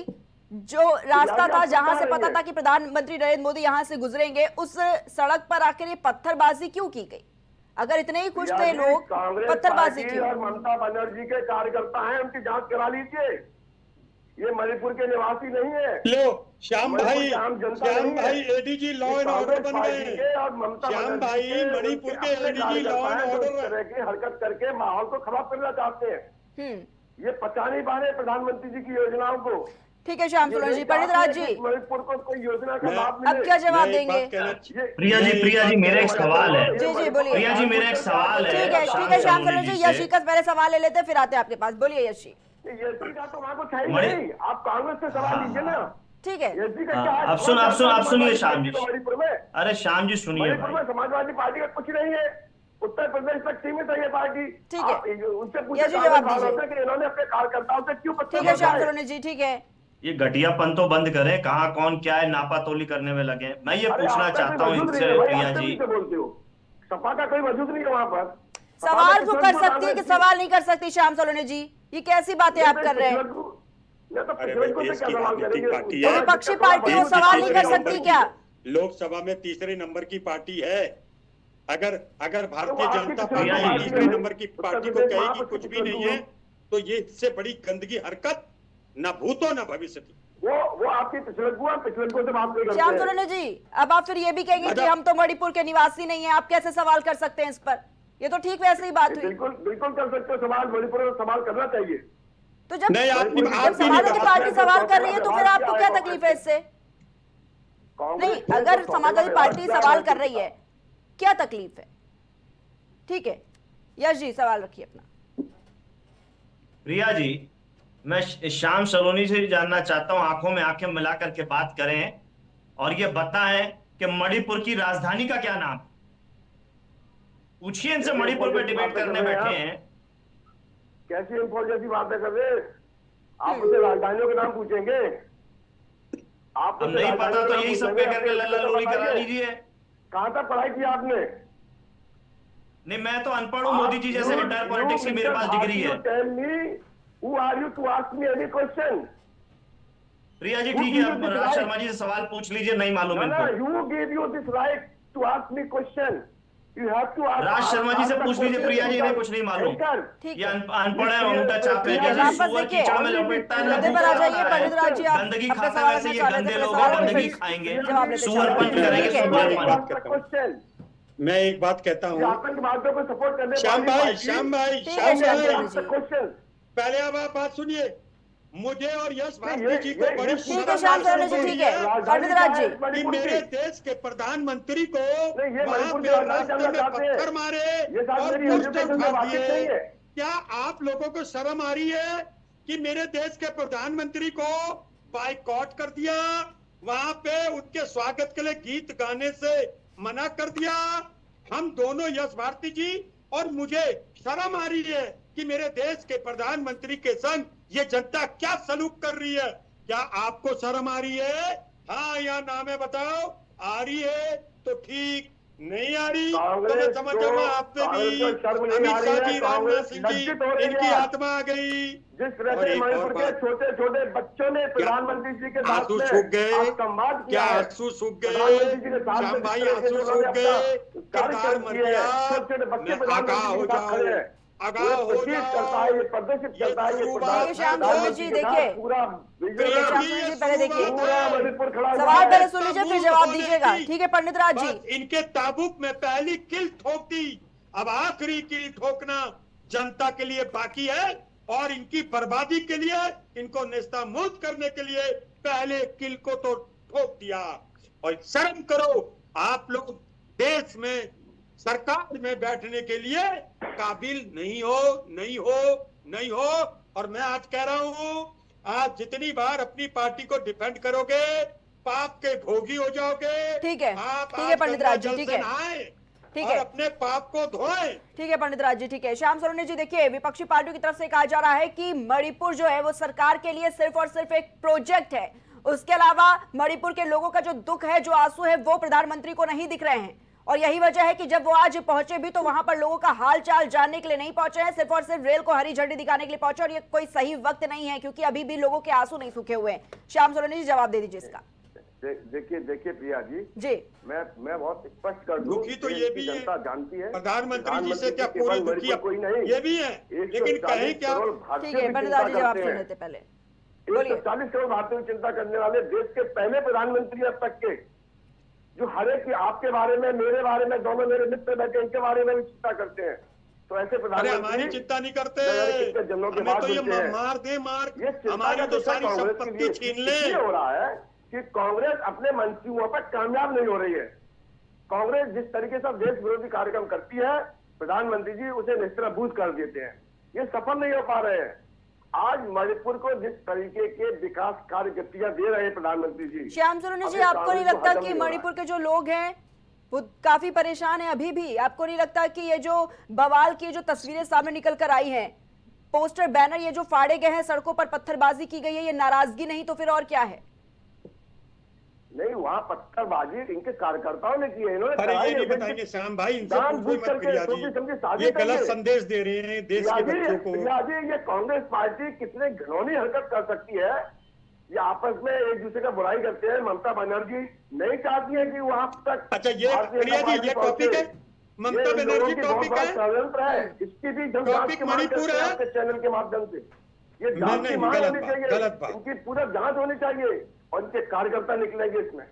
जो रास्ता था जहां से पता था कि प्रधानमंत्री नरेंद्र मोदी यहां से गुजरेंगे, उस सड़क पर आखिर ये पत्थरबाजी क्यों की गई? अगर इतने ही खुश थे लोग, पत्थरबाजी क्यों? और ममता बनर्जी के कार्यकर्ता हैं, उनकी जांच करा लीजिए। ये मणिपुर के निवासी नहीं है। लो श्याम भाई एडीजी लॉ एंड ऑर्डर बन गए हैं। श्याम भाई मणिपुर के एडीजी लॉ एंड ऑर्डर की हरकत करके माहौल को खराब करना चाहते हैं। ये पचा नहीं पा रहे प्रधानमंत्री जी की योजनाओं को। ठीक है श्याम सरोने जी। पंडित राज जी, मणिपुर को कोई योजना का लाभ अब क्या जवाब देंगे? प्रिया जी मेरा एक सवाल है। जी बोलिए। प्रिया जी मेरा एक सवाल है। ठीक है श्याम सरोने जी, यशी का पहले सवाल ले लेते हैं, फिर आते हैं आपके पास। बोलिए यशी। यशी का तो वहाँ को है नहीं, आप कांग्रेस से सवाल लीजिए ना। ठीक है, यशी का क्या है? आप सुनिए श्याम जी। मणिपुर में, अरे श्याम जी सुनिए, मणिपुर में समाजवादी पार्टी का कुछ नहीं है। उत्तर प्रदेश तक सीमित है ये पार्टी। ठीक है, उनसे पूछे जवाब दीजिए कि इन्होंने अपने कार्यकर्ताओं से क्यों? ठीक है श्याम सरोने जी, ठीक है। ये घटियापन तो बंद करें, कहाँ कौन क्या है नापातोली करने में लगे। मैं ये पूछना चाहता हूँ इनसे प्रिया जी। बोलते हो सपा का कोई वजूद नहीं है वहाँ पर। सवाल क्यों कर सकती है कि सवाल नहीं कर सकती श्याम सरोने जी? ये कैसी बातें आप कर रहे हैं? विपक्षी पार्टी वो सवाल नहीं कर सकती क्या? लोकसभा में तीसरे नंबर की पार्टी है। अगर भारतीय जनता पार्टी तीसरे नंबर की पार्टी को कहेगी कुछ भी नहीं है, तो ये इससे बड़ी गंदगी हरकत न भूतो न भविष्य थी। वो आपकी पिछलग्गू से बात नहीं करते श्याम हैं। सोरेन जी, अब आप फिर ये भी कहेंगे कि हम तो मणिपुर के निवासी नहीं है, आप कैसे सवाल कर सकते हैं इस पर? ये तो ठीक वैसे ही बात हुई। बिल्कुल बिल्कुल कर सकते हो सवाल, मणिपुर में सवाल करना चाहिए। तो जब नहीं, आपने- जब आपने समाजवादी नहीं पार्टी कहा। सवाल कर रही है तो फिर आपको क्या कांग्रेस तकलीफ है इससे? कांग्रेस नहीं, ने अगर तो समाजवादी पार्टी सवाल सवाल कर रही है, क्या तकलीफ है? ठीक है, यश जी सवाल रखिए अपना। प्रिया जी, मैं श्याम सलोनी से जानना चाहता हूं, आंखों में आंखें मिला करके बात करें और ये बताएं कि मणिपुर की राजधानी का क्या नाम? पूछिए इनसे, मणिपुर पे डिबेट करने बैठे हैं। कैसी इंफॉल जैसी बातें कर रहे हैं आप? मुझे राजधानियों के नाम पूछेंगे? आप अब नहीं पता तो यही सब पे करके लल्ला लोरी करा लीजिए। कहाँ तक पढ़ाई की आपने? नहीं, मैं तो अनपढ़ हूं, मोदी जी जैसे रिटायर पॉलिटिक्स की मेरे पास डिग्री है। Tell me who are you to ask me any question? Priya ji ठीक है, अब राज शर्मा जी से सवाल पूछ लीजिए, नहीं मालूम इनको। You give you this right to ask me question. You have to ask Raj Sharma ji से पूछ लीजिए, प्रिया जी इन्हें कुछ नहीं मालूम। ठीक ये है, अनपढ़ है, अंगूठा छाप है, ठीक है, जैसे वापस सुअर देखिए, कीचड़ में लपेटता है ना, मुद्दे पर आ जाइए। पंडित राज जी, आप गंदगी अपने खाता है सवाल वैसे ये रखना चाह रहे गंदे थे, लोग सवाल हैं, गंदगी फिर खाएंगे, जवाब लेते सुअरपन चलिए। करेंगे, ठीक है, सुअर ठीक है। पान। क्वेश्चन मैं एक बात कहता हूँ, आतंकवादियों को सपोर्ट करने श्याम भाई, ठीक है, श्याम सोरेन जी। क्वेश्चन पहले अब आप बात सुनिए। मुझे और यश भारती जी को ये- बड़ी ये- ठीक है श्याम सोरेन जी, ठीक है। पंडित राज जी, कि मेरे देश के प्रधानमंत्री को नहीं, ये वहां मणिपुर पे की राजधानी रास्ते जानना में चाहते हैं। पत्थर मारे ये साहब और मेरी पोस्टर एजुकेशन से उठा वाकिफ दिए। नहीं है। क्या आप लोगों को शर्म आ रही है कि मेरे देश के प्रधानमंत्री को बाइकआउट कर दिया, वहां पे उनके स्वागत के लिए गीत गाने से मना कर दिया? हम दोनों, यश भारती जी और मुझे, शर्म आ रही है कि मेरे देश के प्रधानमंत्री के संग ये जनता क्या सलूक कर रही है। क्या आपको शर्म आ रही है? हाँ या ना में बताओ। आ रही है तो ठीक, नहीं आ रही तो मैं समझ जाऊंगा आप पे भी अमित शाह जी, राजनाथ सिंह जी, इनकी आत्मा आ गई। जिस तरह और से एक मणिपुर और के बात, छोटे छोटे बच्चों ने प्रधानमंत्री जी के साथ आंसू में सूख गए? संवाद क्या किया है। आंसू सूख गए? प्रधानमंत्री जी के साथ श्याम में भाई, जिस तरह से आंसू उन्होंने सूख गए? अपना किरदार कार्य मर किया है, गया? छोटे छोटे बच्चे मैं आगाह प्रधानमंत्री हो जी के साथ खड़े हैं। जाऊं, आगाह ये हो प्रदर्शित करता है, ये प्रदर्शित ये करता है, ये शुरुआत है, श्याम सोरेन जी, के साथ देखिए। पूरा ठीक है, श्याम सोरेन जी पहले देखिए, पूरा मणिपुर खड़ा हुआ सवाल है। पहले सुन लीजिए फिर जवाब दीजिएगा। ठीक है पंडित राज जी, बस इनके ताबूक में पहली किल ठोक दी, अब आखिरी किल ठोकना जनता के लिए बाकी है और इनकी बर्बादी के लिए, इनको नेस्तामुक्त करने के लिए पहले किल को तो ठोक दिया। और शर्म करो, आप लोग देश में, सरकार में बैठने के लिए काबिल नहीं हो, नहीं हो, नहीं हो। और मैं आज कह रहा हूं, आज जितनी बार अपनी पार्टी को डिफेंड करोगे, पाप के भोगी हो जाओगे। ठीक है, आप ठीक है पंडित राज जी, जल ठीक से है, नहाएं ठीक और है। अपने पाप को धोएं। ठीक है पंडित राज जी, ठीक है। श्याम सोरेन जी देखिए, विपक्षी पार्टियों की तरफ से कहा जा रहा है कि मणिपुर जो है वो सरकार के लिए सिर्फ और सिर्फ एक प्रोजेक्ट है, उसके अलावा मणिपुर के लोगों का जो दुख है, जो आंसू है, वो प्रधानमंत्री को नहीं दिख रहे हैं। और यही वजह है कि जब वो आज पहुंचे भी तो वहां पर लोगों का हाल चाल जानने के लिए नहीं पहुंचे हैं, सिर्फ और सिर्फ रेल को हरी झंडी दिखाने के लिए पहुंचे। और ये कोई सही वक्त नहीं है क्योंकि अभी भी लोगों के आंसू नहीं सूखे हुए हैं। श्याम सोरेन जी जवाब दे दीजिए इसका। देखिए प्रिया जी, जी मैं बहुत स्पष्ट कर दूं, दुखी तो ये भी है, जनता जानती है प्रधानमंत्री जी से क्या केवल पूरी मणिपुर दुखी कोई नहीं, ये भी है, लेकिन कहें क्या? ठीक है पंडित राज जी, जवाब सुन लेते पहले, बोलिए। 140 करोड़ भारतीयों की चिंता करने वाले देश के पहले प्रधानमंत्री अब तक के, जो हर एक आपके बारे में, मेरे बारे में, दोनों मेरे मित्र बैठे इनके बारे में भी चिंता करते हैं। तो ऐसे अरे प्रधानमंत्री हमारी चिंता नहीं करते, कितने जन्मों के हमें बाद तो ये मिलते हैं। मार दे मार, ये चिंता हमारी का तो विषय सारी कांग्रेस के संपत्ति लिए छीन ले। इसलिए हो रहा है कि कांग्रेस अपने मंसूबों पर कामयाब नहीं हो रही है। कांग्रेस जिस तरीके से देश विरोधी कार्यक्रम करती है, प्रधानमंत्री जी उसे निस्त्रभूत कर देते हैं, ये सफल नहीं हो पा रहे हैं। आज मणिपुर को जिस तरीके के विकास कार्य गतियां दे रहे हैं प्रधानमंत्री जी, श्याम सोरेन जी, अभी आपको नहीं कांग्रेस को लगता हजम कि नहीं हो रहा है। मणिपुर के जो लोग हैं वो काफी परेशान हैं अभी भी? आपको नहीं लगता कि ये जो बवाल की जो तस्वीरें सामने निकल कर आई हैं, पोस्टर बैनर ये जो फाड़े गए हैं, सड़कों पर पत्थरबाजी की गई है, ये नाराजगी नहीं तो फिर और क्या है? नहीं, वहाँ पत्थरबाजी इनके कार्यकर्ताओं ने की है, इन्होंने अरे कराई ये नहीं है। बताएंगे श्याम भाई, इनसे जानबूझ पूछो मत करके प्रिया सोची समझी जी, साजिश ये करके। गलत संदेश दे रहे हैं देश के बच्चों को। ये कांग्रेस पार्टी कितने घिनौनी हरकत कर सकती है, ये आपस में एक दूसरे का बुराई करते हैं। ममता बनर्जी नहीं चाहती है कि वहां तक, अच्छा ये प्रिया जी, ये टॉपिक है, ममता बनर्जी टॉपिक है, षड्यंत्र है, इसकी भी टॉपिक मणिपुर है। आपके चैनल के माध्यम से। ये जांच की मांग गलत होनी बात, चाहिए, गलत बात। इनकी पूरा जांच होनी चाहिए और इनके कार्यकर्ता निकलेंगे इसमें।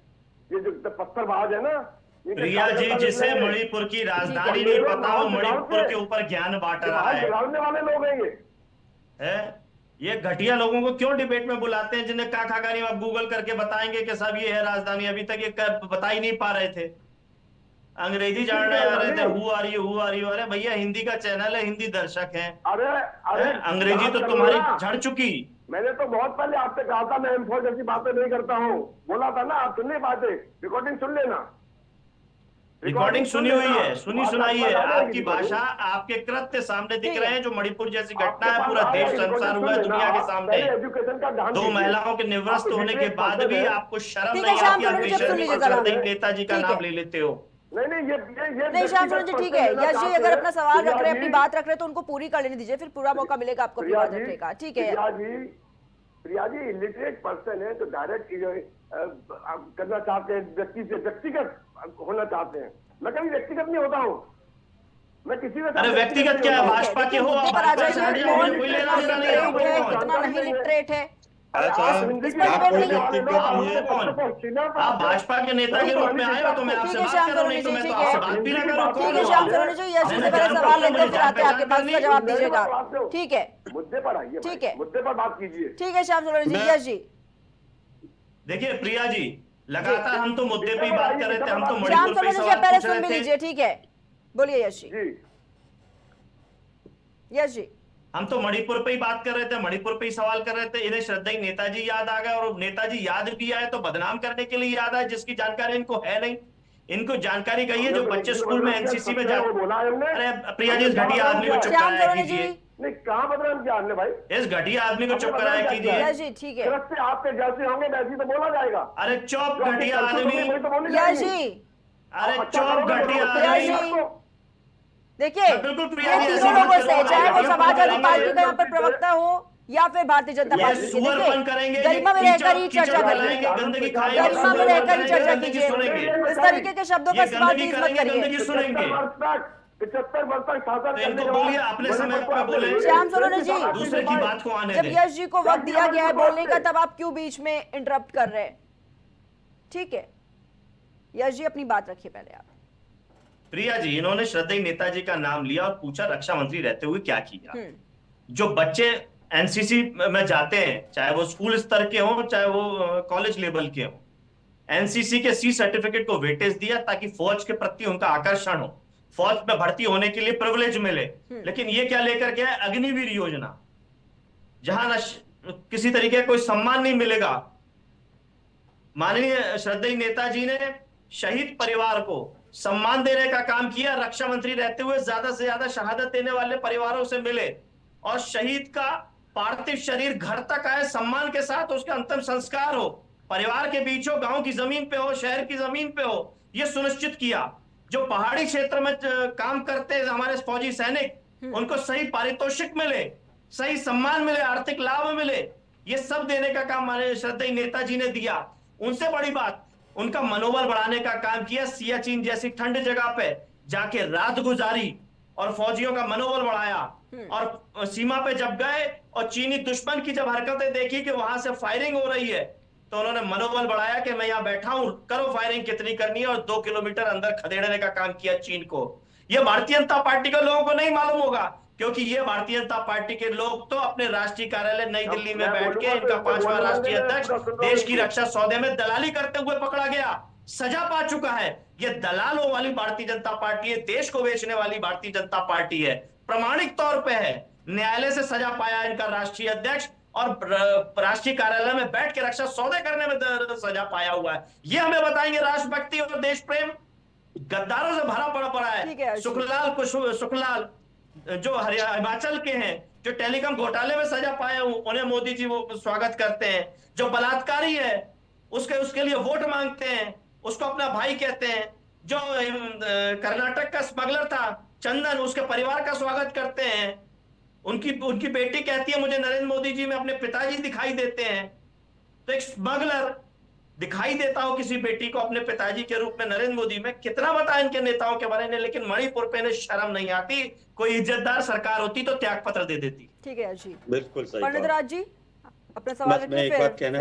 ये जो पत्थरबाज है ना, इनके प्रिया जी, कार्यकर्ता जिसे निकलेंगे। मणिपुर की राजधानी ये नहीं लोग पता, वो माहौल मणिपुर बिगाड़ते के ऊपर ज्ञान बांट रहा माहौल है। बिगाड़ने वाले लोग हैं है ये घटिया लोगों को क्यों डिबेट में बुलाते हैं, जिन्हें का खा नहीं, आप गूगल करके बताएंगे कि साहब ये है राजधानी, अभी तक ये बता ही नहीं पा रहे थे, अंग्रेजी जानने आ रहे थे, हु आर यू। अरे भैया, हिंदी का चैनल है, हिंदी दर्शक हैं। अरे अंग्रेजी तो बात तुम्हारी करना। झड़ चुकी। मैंने तो बहुत पहले आपसे कहा था मैं M4 जैसी बातें नहीं करता हूँ, बोला था ना, आप सुन नहीं पाते, रिकॉर्डिंग सुन लेना। रिकॉर्डिंग सुनी हुई है, सुनी सुनाई है, आपकी भाषा, रिकॉर्डिंग। आपके कृत्य सामने दिख रहे हैं। जो मणिपुर जैसी घटना आपके है, पास पूरा आ देश जाएगी, संसार रिकॉर्डिंग हुआ है सुन दुनिया लेना। के आप सामने। पहले एजुकेशन का ध्यान 2 दीजिए। महिलाओं के निवृत्त आप होने के illiterate बाद person भी हैं। आपको शर्म ठीक नहीं है, श्याम आती, आप सोनू जी, अब सुन बेशर्मी लीजिए से जरा। नेताजी का ठीक नाम है। ले लेते हो। नहीं ये नहीं श्याम सोनू जी, ठीक है, यश जी अगर अपना सवाल रख रहे हैं, अपनी बात रख रहे हैं, तो उनको पूरी कर लेने दीजिए, फिर पूरा मौका मिलेगा आपको अपनी बात रखने का। ठीक है, प्रिया जी इलिटरेट पर्सन है तो डायरेक्ट करना चाहते हैं, व्यक्तिगत होना चाहते हैं। मैं कभी व्यक्तिगत नहीं होता हूँ, मैं किसी में अरे व्यक्तिगत क्या है, भाजपा के हो, मुद्दे पर आ भाजपा से हट जाइए। जाओ, कौन मुझे कोई लेना कितना देना नहीं है, लिटरेट है, आप कितना नहीं लिटरेट है, अच्छा, इस पर आप डिबेट कोई नहीं है। व्यक्तिगत नहीं है। कौन? आप भाजपा के नेता के रूप में आए हो तो मैं आपसे ठीक है, बात श्याम कर रहा हूं, सोनू नहीं तो जी, मैं तो ठीक आपसे है। बात भी ना करूं। ठीक कौन है, हो श्याम आप? सोनू जी, यश जी से मैंने पहले जान सवाल पहचान लेते हैं, फिर आते हैं आपके पास, करनी। उसका जवाब दीजिएगा। ठीक है, मुद्दे पर आइए, ठीक है। मुद्दे पर बात कीजिए। ठीक है श्याम सोनू जी, मैं- यश जी। देखिए प्रिया जी, लगातार हम तो मुद्दे पे ही बात कर रहे थे, हम तो श्याम मणिपुर पे सोनू जी, सवाल पहले पूछ सुन भी रहे थे। लीजिए। ठीक है, बोलिए यश जी। जी यश जी, हम तो मणिपुर पे ही बात कर रहे थे, मणिपुर पे ही सवाल कर रहे थे। इन्हें श्रद्धा ही नेताजी याद आ गए, और नेताजी याद भी आए तो बदनाम करने के लिए याद आए, जिसकी जानकारी इनको है नहीं। इनको जानकारी कही है जो बच्चे स्कूल में एनसीसी में वो बोला है हमने। अरे प्रिया जी, इस घटिया आदमी को चुप श्याम कराया सोनू जी, कीजिए। नहीं कहाँ बदनाम किया हमने भाई? इस घटिया आदमी को चुप हमने कराया बदनाम कीजिए। किया। यश जी, ठीक है। सिर्फ से आपके जैसे होंगे वैसे तो बोला जाएगा। अरे चुप जो आपकी घटिया करतूत होगी, आदमी, वही तो बोली यश जाएगी। जी, अरे अच्छा चुप करोगे, घटिया बोलो, यश आदमी। जी, देखिए, बिल्कुल प्रिया ये जी, तीनों ऐसी लोगों बात से, करो, चाहे वो आप समाजवादी करेंगे, पार्टी का यहाँ पर प्रवक्ता हो या फिर भारतीय जनता ये पार्टी के, सुअरपन करेंगे, देखिए, गरिमा में रहकर ही चर्चा करिए, फैलाएंगे, गंदगी खाएंगे, गरिमा में रहकर ही चर्चा गंदगी कीजिए। सुनेंगे। इस तरीके के शब्दों का ये इस्तेमाल गंदगी प्लीज मत करेंगे, करिए। गंदगी सुनेंगे। 75 वर्ष तक शासन तो इनको करने के बोलिए, बाद अपने समय मणिपुर पे को बोले। आपने श्याम सोनू जी, दूसरे की बात को आने जब दें। यश जी को वक्त दिया गया है बोलने का, तब आप क्यों बीच में इंटरप्ट कर रहे हैं? ठीक है, यश जी अपनी बात रखिए पहले आप। प्रिया जी, इन्होंने श्रद्धेय नेताजी का नाम लिया और पूछा रक्षा मंत्री रहते हुए क्या किया। जो बच्चे एनसीसी में जाते हैं, चाहे वो स्कूल स्तर के हों, चाहे वो कॉलेज लेवल के हों, एनसीसी के सी सर्टिफिकेट को वेटेज दिया ताकि फौज के प्रति उनका आकर्षण हो, फौज में भर्ती होने के लिए प्रिविलेज मिले। लेकिन ये क्या लेकर के है? अग्निवीर योजना, जहां न किसी तरीके का कोई सम्मान नहीं मिलेगा। माननीय श्रद्धेय नेताजी ने शहीद परिवार को सम्मान देने का काम किया। रक्षा मंत्री रहते हुए ज्यादा से ज्यादा शहादत देने वाले परिवारों से मिले और शहीद का पार्थिव शरीर घर तक आए, सम्मान के साथ उसका अंतिम संस्कार हो, परिवार के बीच हो, गांव की जमीन पे हो, शहर की जमीन पे हो, यह सुनिश्चित किया। जो पहाड़ी क्षेत्र में काम करते हैं हमारे फौजी सैनिक, उनको सही पारितोषिक मिले, सही सम्मान मिले, आर्थिक लाभ मिले, ये सब देने का काम हमारे श्रद्धेय नेताजी ने दिया। उनसे बड़ी बात, उनका मनोबल बढ़ाने का काम किया। सियाचिन जैसी ठंड जगह पे जाके रात गुजारी और फौजियों का मनोबल बढ़ाया। और सीमा पे जब गए और चीनी दुश्मन की जब हरकतें देखी कि वहां से फायरिंग हो रही है, तो उन्होंने मनोबल बढ़ाया कि मैं यहां बैठा हूं, करो फायरिंग कितनी करनी है, और 2 किलोमीटर अंदर खदेड़ने का काम किया चीन को। यह भारतीय जनता पार्टी के लोगों को नहीं मालूम होगा, क्योंकि ये भारतीय जनता पार्टी के लोग तो अपने राष्ट्रीय कार्यालय नई दिल्ली में बैठ के, इनका 5वां राष्ट्रीय अध्यक्ष देश की रक्षा सौदे में दलाली करते हुए पकड़ा गया, सजा पा चुका है। ये दलालों वाली भारतीय जनता पार्टी है, देश को बेचने वाली भारतीय जनता पार्टी है, प्रमाणिक तौर पे है। न्यायालय से सजा पाया इनका राष्ट्रीय अध्यक्ष, और राष्ट्रीय कार्यालय में बैठ के रक्षा सौदे करने में सजा पाया हुआ है। ये हमें बताएंगे राष्ट्रभक्ति और देश प्रेम? गद्दारों से भरा पड़ा है। सुखलाल जो हिमाचल के हैं, जो टेलीकॉम घोटाले में सजा पाए, उन्हें मोदी जी वो स्वागत करते हैं। जो बलात्कारी है उसके लिए वोट मांगते हैं, उसको अपना भाई कहते हैं। जो कर्नाटक का स्मगलर था चंदन, उसके परिवार का स्वागत करते हैं। उनकी बेटी कहती है मुझे नरेंद्र मोदी जी में अपने पिताजी दिखाई देते हैं। तो एक स्मगलर दिखाई देता हो किसी बेटी को अपने पिताजी के रूप में नरेंद्र मोदी में, कितना बताया इनके नेताओं के बारे में, लेकिन मणिपुर पे इन्हें शर्म नहीं आती। कोई इज्जतदार सरकार होती तो त्याग पत्र दे देती। ठीक है जी, बिल्कुल सही पंडित बात। राज जी अपना सवाल बस मैं एक रखिए, बात कहना,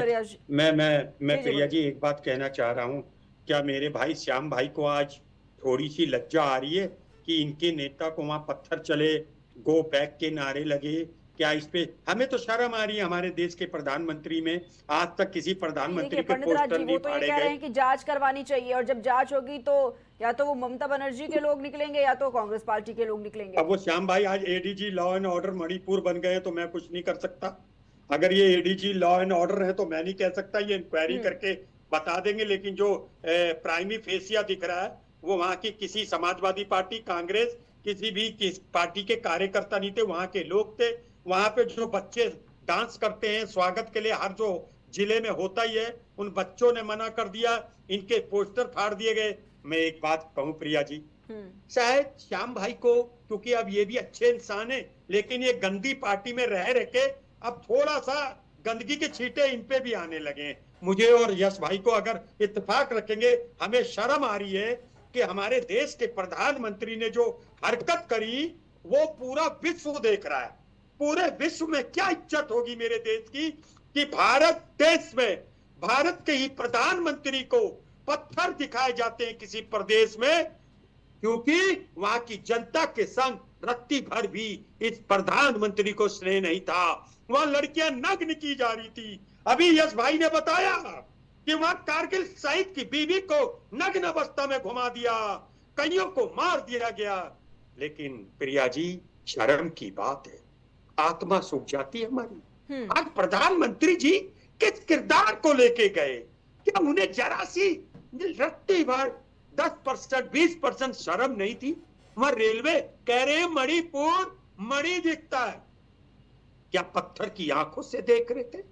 मैं जी, प्रिया जी एक बात कहना चाह रहा हूँ। क्या मेरे भाई श्याम भाई को आज थोड़ी सी लज्जा आ रही है कि इनके नेता को वहां पत्थर चले, गो बैक के नारे लगे? क्या इस पे हमें तो शर्म आ रही है? हमारे देश के प्रधानमंत्री में आज तक किसी प्रधानमंत्री के पंडित राज पोस्टर जी नहीं वो तो ये फाड़े कह रहे गए। हैं कि जांच करवानी चाहिए, और जब जांच होगी तो या तो वो ममता बनर्जी के लोग निकलेंगे या तो कांग्रेस पार्टी के लोग निकलेंगे। अब वो श्याम भाई आज ADG law and order Manipur बन गए तो मैं कुछ नहीं कर सकता। अगर ये एडीजी लॉ एंड ऑर्डर है तो मैं नहीं कह सकता, ये इंक्वायरी करके बता देंगे। लेकिन जो प्राइमी फेसिया दिख रहा है वो वहां की किसी समाजवादी पार्टी, कांग्रेस, किसी भी पार्टी के कार्यकर्ता नहीं थे, वहां के लोग थे। वहां पे जो बच्चे डांस करते हैं स्वागत के लिए, हर जो जिले में होता ही है, उन बच्चों ने मना कर दिया, इनके पोस्टर फाड़ दिए गए। मैं एक बात कहूं प्रिया जी, शायद श्याम भाई को, क्योंकि अब ये भी अच्छे इंसान है, लेकिन ये गंदी पार्टी में रह के अब थोड़ा सा गंदगी के छींटे इन पे भी आने लगे हैं। मुझे और यश भाई को अगर इत्तेफाक रखेंगे, हमें शर्म आ रही है कि हमारे देश के प्रधानमंत्री ने जो हरकत करी वो पूरा विश्व देख रहा है। पूरे विश्व में क्या इज्जत होगी मेरे देश की कि भारत देश में भारत के ही प्रधानमंत्री को पत्थर दिखाए जाते हैं किसी प्रदेश में, क्योंकि वहां की जनता के संग रत्ती भर भी इस प्रधानमंत्री को स्नेह नहीं था। वहां लड़कियां नग्न की जा रही थी। अभी यश भाई ने बताया कि वहां कारगिल शहीद की बीवी को नग्न अवस्था में घुमा दिया, कईयों को मार दिया गया। लेकिन प्रिया जी, शर्म की बात है, आत्मा सूख जाती है हमारी। आज प्रधानमंत्री जी किस किरदार को लेके गए? क्या उन्हें जरा सी रत्ती भर 10%, 20% शर्म नहीं थी? वहां रेलवे कह रहे हैं मणिपुर मणि दिखता है। क्या पत्थर की आंखों से देख रहे थे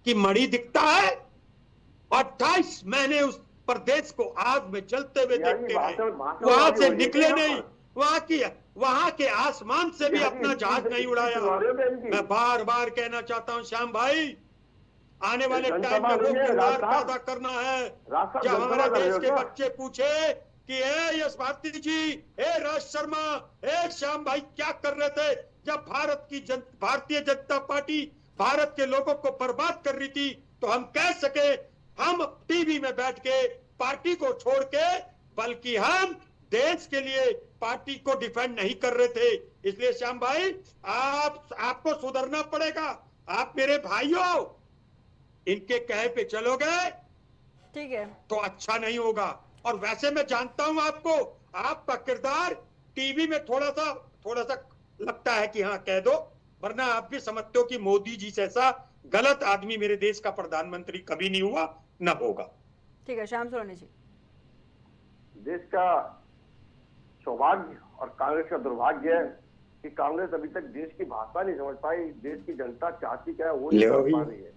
कि मणि दिखता है? 28 महीने उस प्रदेश को आग में जलते हुए देखते रहे, वहां से निकले नहीं, वहां के आसमान से भी अपना जहाज नहीं उड़ाया। मैं बार बार कहना चाहता हूं श्याम भाई, आने वाले टाइम में वो किरदार पैदा करना है जब हमारे देश के बच्चे पूछे कि ए यश भारती जी, ए राज शर्मा, ए श्याम भाई क्या कर रहे थे जब भारतीय जनता पार्टी भारत के लोगों को बर्बाद कर रही थी? तो हम कह सके हम टीवी में बैठ के पार्टी को छोड़ के, बल्कि हम देश के लिए पार्टी को डिफेंड नहीं कर रहे थे। इसलिए श्याम भाई, आपको सुधरना पड़ेगा। आप मेरे भाई हो, इनके कहे पे चलोगे ठीक है तो अच्छा नहीं होगा। और वैसे मैं जानता हूं आपको, आपका किरदार टीवी में थोड़ा सा लगता है कि हाँ कह दो, वरना आप भी समझते हो कि मोदी जी जैसा गलत आदमी मेरे देश का प्रधानमंत्री कभी नहीं हुआ, न होगा। ठीक है श्याम सोनी जी। देश का सौभाग्य और कांग्रेस का दुर्भाग्य है कि कांग्रेस अभी तक देश की भाषा नहीं समझ पाई, देश की जनता चाहती क्या है वो नहीं समझ पा रही है।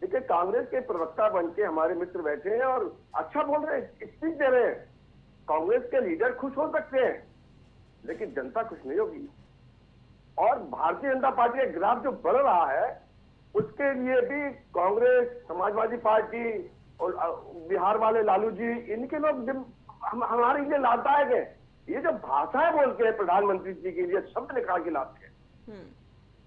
देखिए, कांग्रेस के प्रवक्ता बन के हमारे मित्र बैठे हैं और अच्छा बोल रहे हैं, स्पीच दे रहे हैं। कांग्रेस के लीडर खुश हो सकते हैं, लेकिन जनता खुश नहीं होगी। और भारतीय जनता पार्टी का ग्राफ जो बढ़ रहा है, उसके लिए भी कांग्रेस, समाजवादी पार्टी और बिहार वाले लालू जी, इनके लोग हमारे लिए लाभदायक है। ये जो भाषाएं बोलते हैं प्रधानमंत्री जी के लिए, शब्द निकाल के लाते हैं,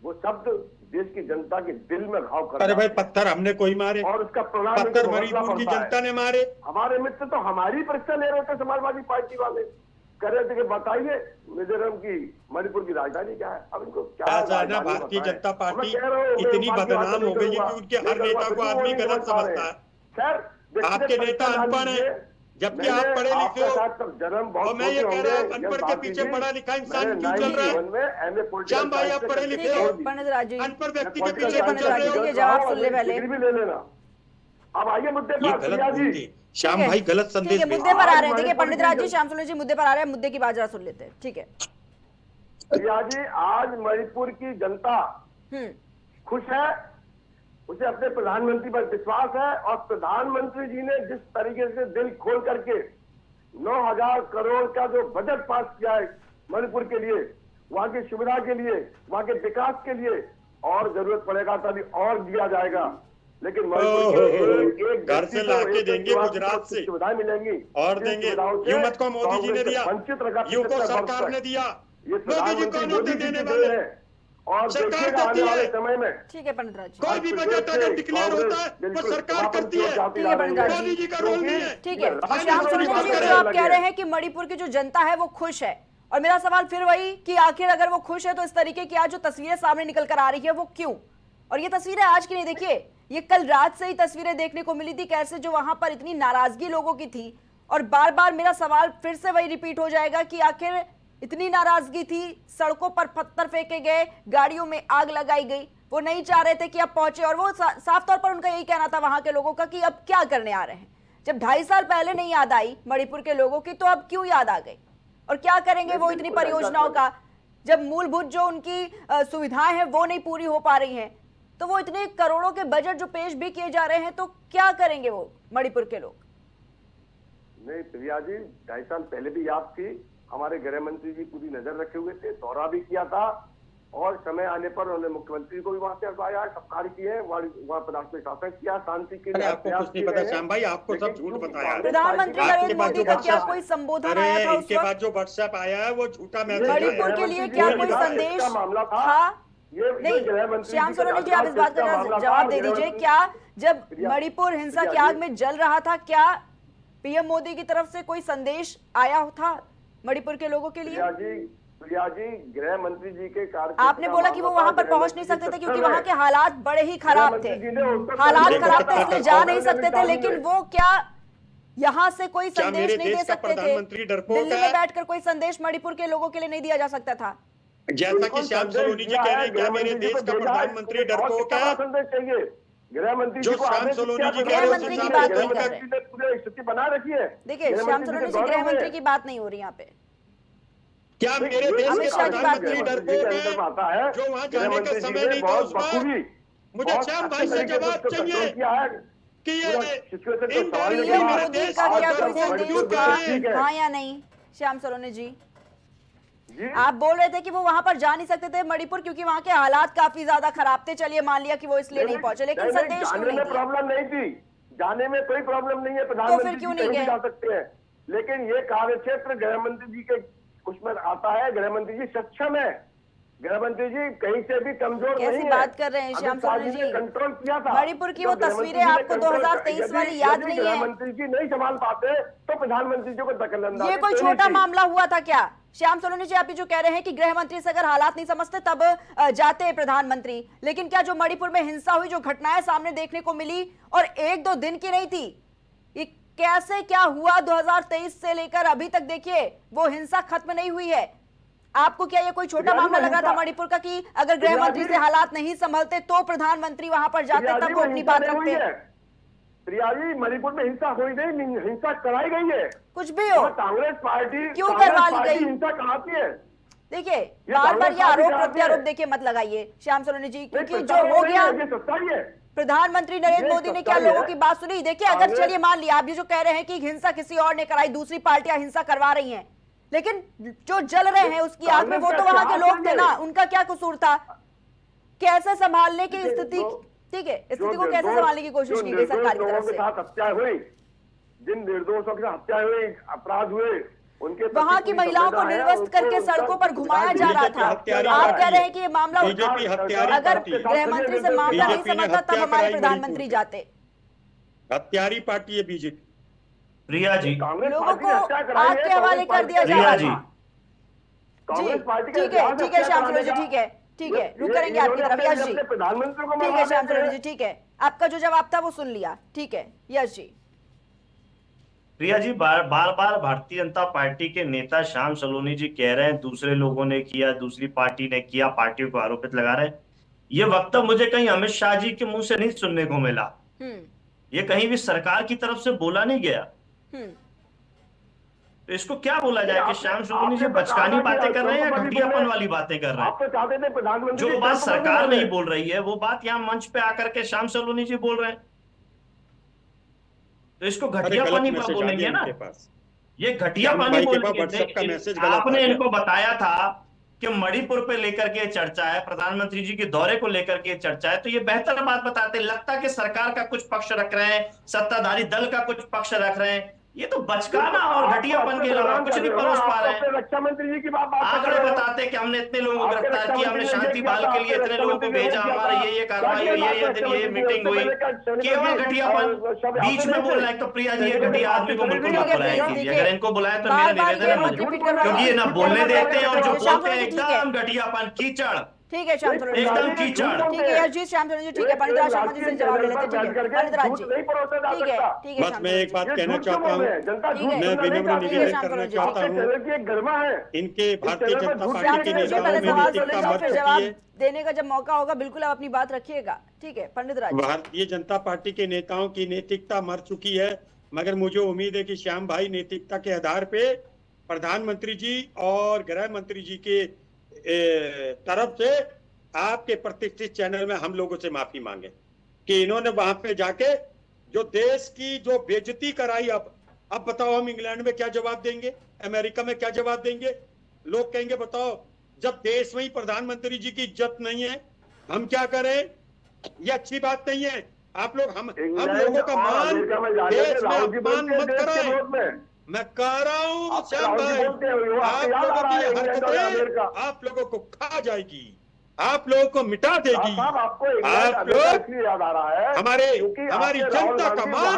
वो शब्द देश की जनता के दिल में घाव कर। अरे भाई, पत्थर हमने कोई मारे? और उसका परिणाम पत्थर मणिपुर की जनता ने मारे। हमारे मित्र तो हमारी परीक्षा ले रहे थे, समाजवादी पार्टी वाले कह रहे थे कि बताइए मिजोरम की, मणिपुर की राजधानी क्या है। अब इनको क्या ना, भारतीय जनता पार्टी इतनी बदनाम हो गई है कि उनके हर नेता को आदमी गलत समझता है। सर, आपके नेता अनपढ़ है, जबकि आप पढ़े लिखे हो। और मैं ये कह रहा हूँ, अनपढ़ के पीछे पढ़ा लिखा इंसान क्यों चल रहा है? श्याम भाई, आप पढ़े लिखे हो, पंडित राज जी, अनपढ़ व्यक्ति के पीछे पंडित राज जी के जवाब सुन ले पहले। भी ले लेना। अब आइए मुद्दे पर। प्रिया जी, श्याम भाई गलत संदेश मुद्दे पर आ रहे हैं। देखिए पंडित राज जी, श्याम सोनी जी मुद्दे पर आ रहे हैं, मुद्दे की बात जरा सुन लेते हैं। ठीक है प्रिया जी, आज मणिपुर की जनता खुश है, उसे अपने प्रधानमंत्री पर विश्वास है। और प्रधानमंत्री जी ने जिस तरीके से दिल खोल करके 9,000 करोड़ का जो बजट पास किया है मणिपुर के लिए, वहां की सुविधा के लिए, वहां के विकास के लिए, और जरूरत पड़ेगा तभी और दिया जाएगा। लेकिन मणिपुर के एक घर से लाके देंगे गुजरात से सुविधाएं मिलेंगी और देंगे। यूं मत को मोदी जी ने दिया, यूं को सरकार ने दिया, मोदी जी कौन होते देने वाले? और सरकार देती है। समय में ठीक है पंडित राज जी, कोई भी बजट अगर डिक्लेयर होता है वो सरकार करती है, ठीक है पंडित राज मोदी जी, जी का रोल नहीं है। ठीक है। फाइनेंस श्याम वाली सुरेश बात जी, करें। जो आप कह रहे हैं कि मणिपुर की जो जनता है वो खुश है, और मेरा सवाल फिर वही कि आखिर अगर वो खुश है तो इस तरीके की आज जो तस्वीरें सामने निकल कर आ रही है वो क्यों? और ये तस्वीरें आज की नहीं, देखिए ये कल रात से ही तस्वीरें देखने को मिली थी, कैसे जो वहां पर इतनी नाराजगी लोगों की थी। और बार बार मेरा सवाल फिर से वही रिपीट हो जाएगा कि आखिर इतनी नाराजगी थी, सड़कों पर पत्थर फेंके गए, गाड़ियों में आग लगाई गई, वो नहीं चाह रहे थे कि अब पहुंचे, और वो साफ तौर पर उनका यही कहना था वहां के लोगों का कि अब क्या करने आ रहे हैं। जब 2.5 साल पहले नहीं याद आई मणिपुर के लोगों की, तो अब क्यों याद आ गई? और क्या करेंगे वो इतनी परियोजनाओं का, जब मूलभूत जो उनकी सुविधाएं हैं वो नहीं पूरी हो पा रही हैं, तो वो इतने करोड़ों के बजट जो पेश भी किए जा रहे हैं, तो क्या करेंगे वो मणिपुर के लोग? नहीं प्रिया जी, 2.5 साल पहले भी याद थी, हमारे गृह मंत्री जी पूरी नजर रखे हुए थे, दौरा भी किया था, और समय आने पर उन्होंने मुख्यमंत्री को भी वहां से हटवाया, सब कार्य किए, वहाँ प्रदेश में शासन किया, शांति के लिए आपको कुछ नहीं पता श्याम भाई, आपको सब झूठ बताया। प्रधानमंत्री नरेंद्र मोदी का क्या कोई संबोधन आया था उस इनके बाद जो व्हाट्सएप आया है वो झूठा मैसेज मणिपुर के लिए? क्या कोई संदेश मामला था? हाँ ये नहीं, श्याम सुरेश जी आप इस बात का जवाब दे दीजिए, क्या जब मणिपुर हिंसा की आग में जल रहा था, क्या पीएम मोदी की तरफ से कोई संदेश आया था मणिपुर के लोगों के लिए? प्रिया जी, गृह मंत्री जी के कार्य, आपने बोला कि वो वहां पर पहुंच नहीं सकते थे क्योंकि वहां के हालात बड़े ही खराब थे, हालात खराब थे इसलिए जा नहीं सकते थे, लेकिन वो क्या यहाँ से कोई संदेश नहीं दे सकते थे? दिल्ली में बैठकर कोई संदेश मणिपुर के लोगों के लिए नहीं दिया जा सकता था? जैसा कि श्याम सलोनी जी कह रहे हैं, क्या मेरे देश का प्रधानमंत्री डरपोक है? संदेश चाहिए गृह मंत्री जो जी को, श्याम सलोनी जी गृह मंत्री की बात नहीं कर रहे, पूरी स्थिति बना रखी है। देखिए श्याम सलोनी जी गृह मंत्री की बात नहीं हो रही यहाँ पे, क्या मेरे देश अमित के शाह की बात प्रधानमंत्री नहीं डरपोक है? जो वहां जाने का समय नहीं था उस पर मुझे श्याम भाई से जवाब चाहिए कि ये इन पीएम मेरे मोदी देश का का क्या कोई डरपोक क्यों संदेश कर रहे हैं? था, हाँ या नहीं? श्याम सलोनी जी, आप बोल रहे थे कि वो वहां पर जा नहीं सकते थे मणिपुर क्योंकि वहां के हालात काफी ज्यादा खराब थे, चलिए मान लिया कि वो इसलिए नहीं पहुंचे, लेकिन संदेश क्यों नहीं दिया? प्रॉब्लम नहीं थी, जाने में कोई प्रॉब्लम नहीं है, तो प्रधानमंत्री फिर क्यों जी नहीं कहीं भी गए? जा सकते हैं, लेकिन ये कार्य क्षेत्र गृह मंत्री जी के उसमें आता है। गृह मंत्री जी सक्षम है, गृह मंत्री जी कहीं से भी कमजोर नहीं है। कैसी बात कर रहे हैं श्याम सलोनी जी? कंट्रोल किया था मणिपुर की वो तस्वीरें आपको 2023 वाली याद नहीं गृह है? मंत्री जी नहीं संभाल पाते तो प्रधानमंत्री जी को दखलंदाजी ये कोई करनी छोटा थी। मामला हुआ था क्या? श्याम सलोनी जी, आप जो कह रहे हैं कि गृह मंत्री से अगर हालात नहीं समझते तब जाते प्रधानमंत्री, लेकिन क्या जो मणिपुर में हिंसा हुई, जो घटनाएं सामने देखने को मिली, और 1-2 दिन की नहीं थी, ये कैसे क्या हुआ 2023 से लेकर अभी तक, देखिए वो हिंसा खत्म नहीं हुई है। आपको क्या ये कोई छोटा मामला लग रहा था मणिपुर का कि अगर गृह मंत्री से हालात नहीं संभलते तो प्रधानमंत्री वहां पर जाते, तब वो अपनी बात रखते? प्रिया जी, मणिपुर में हिंसा हुई नहीं, हिंसा कराई गई है, कुछ भी हो, कांग्रेस पार्टी क्यों करवा ली गई? हिंसा कराती है। देखिए बार बार ये आरोप प्रत्यारोप देखिए मत लगाइए श्याम सलोनी जी, क्योंकि जो हो गया, ये सच्चाई है। प्रधानमंत्री नरेंद्र मोदी ने क्या लोगों की बात सुनी? देखिए अगर चलिए मान लिया आप ये जो कह रहे हैं कि हिंसा किसी और ने कराई, दूसरी पार्टियां हिंसा करवा रही हैं, लेकिन जो जल रहे हैं उसकी आग में वो तो वहां के लोग थे ना, उनका क्या कसूर था? कैसे संभालने की स्थिति, ठीक है, स्थिति को कैसे संभालने की कोशिश की गई सरकार की तरफ से? हत्या हुई, जिन निर्दोषों के साथ हत्या हुई, अपराध हुए, उनके वहां की महिलाओं को निर्वस्त्र करके सड़कों पर घुमाया जा रहा था। आप कह रहे हैं कि ये मामला, अगर गृह मंत्री से मामला नहीं समझता तब हमारे प्रधानमंत्री जाते। हत्यारी पार्टी है बीजेपी। प्रिया जी, लोगों को आग के हवाले कर दिया जा रहा जी, ठीक है श्याम सलोनी जी, ठीक है, रुक करेंगे आपकी तरफ। यश जी, ठीक है श्याम सलोनी जी, ठीक है, आपका जो जवाब था वो सुन लिया, ठीक है यश जी। प्रिया जी, बार बार भारतीय जनता पार्टी के नेता श्याम सलोनी जी कह रहे हैं दूसरे लोगों ने किया, दूसरी पार्टी ने किया, पार्टियों को आरोपित लगा रहे हैं। ये वक्तव्य मुझे कहीं अमित शाह जी के मुंह से नहीं सुनने को मिला, ये कहीं भी सरकार की तरफ से बोला नहीं गया। तो इसको क्या बोला जाए कि श्याम सलोनी जी बचकानी बातें कर रहे हैं या घटियापन वाली बातें कर रहे हैं? जो बात सरकार नहीं बोल रही है वो बात यहाँ मंच पे आकर के श्याम सलोनी जी बोल रहे हैं, तो इसको घटिया पानी पर बोलेंगे ना, ये घटिया पानी बोलेंगे। आपने इनको बताया था कि मणिपुर पे लेकर के चर्चा है, प्रधानमंत्री जी के दौरे को लेकर के चर्चा है, तो ये बेहतर बात बताते। लगता है कि सरकार का कुछ पक्ष रख रहे हैं, सत्ताधारी दल का कुछ पक्ष रख रहे हैं, ये तो बचकाना और घटियापन के अलावा कुछ नहीं परोस पा रहे हैं। रक्षा मंत्री जी की बात आंकड़े बताते कि हमने इतने लोगों को गिरफ्तार किया, हमने शांति बहाल के लिए इतने लोगों को भेजा, हमारा ये कार्रवाई हुई, ये दिन ये मीटिंग हुई, केवल घटियापन बीच में बोल रहा है। तो प्रिया जी ये घटिया आदमी को बिल्कुल मत बुलाया कीजिए, अगर इनको बुलाए तो मेरा निवेदन है मत, क्योंकि ये ना बोलने देते हैं और जो बोलते हैं एकदम घटियापन, कीचड़, ठीक है श्याम सुंदर जी, एकदम कीचड़। ठीक है यशजीत श्याम सुंदर जी, ठीक है पंडित राज शर्मा जी से जवाब ले लेते हैं। ठीक है पंडित राज जी, ठीक है ठीक है बस मैं एक बात कहना चाहता हूँ, मैं विनम्र निवेदन करना चाहता हूँ, इनके भारतीय जनता पार्टी के नेताओं में नैतिकता मर फिर चुकी जवाब है। देने का जब मौका होगा बिल्कुल आप अपनी बात रखिएगा। ठीक है पंडित राज, भारतीय जनता पार्टी के नेताओं की नैतिकता मर चुकी है, मगर मुझे उम्मीद है कि श्याम भाई नैतिकता के आधार पे प्रधानमंत्री जी और गृह मंत्री जी के तरफ से आपके प्रतिष्ठित चैनल में हम लोगों से माफी मांगे कि इन्होंने वहां पे जाके जो देश की जो बेइज्जती कराई। अब बताओ हम इंग्लैंड में क्या जवाब देंगे, अमेरिका में क्या जवाब देंगे? लोग कहेंगे बताओ जब देश में ही प्रधानमंत्री जी की इज्जत नहीं है हम क्या करें? ये अच्छी बात नहीं है। आप लोग हम लोगों का मान देश में अपमान मत कराएं। मैं कह रहा हूँ श्याम भाई, आप लोगों की हरकतें आप लोगों को खा जाएगी, आप लोगों को मिटा देगी। आप लोग याद आ रहा है हमारी जनता का मान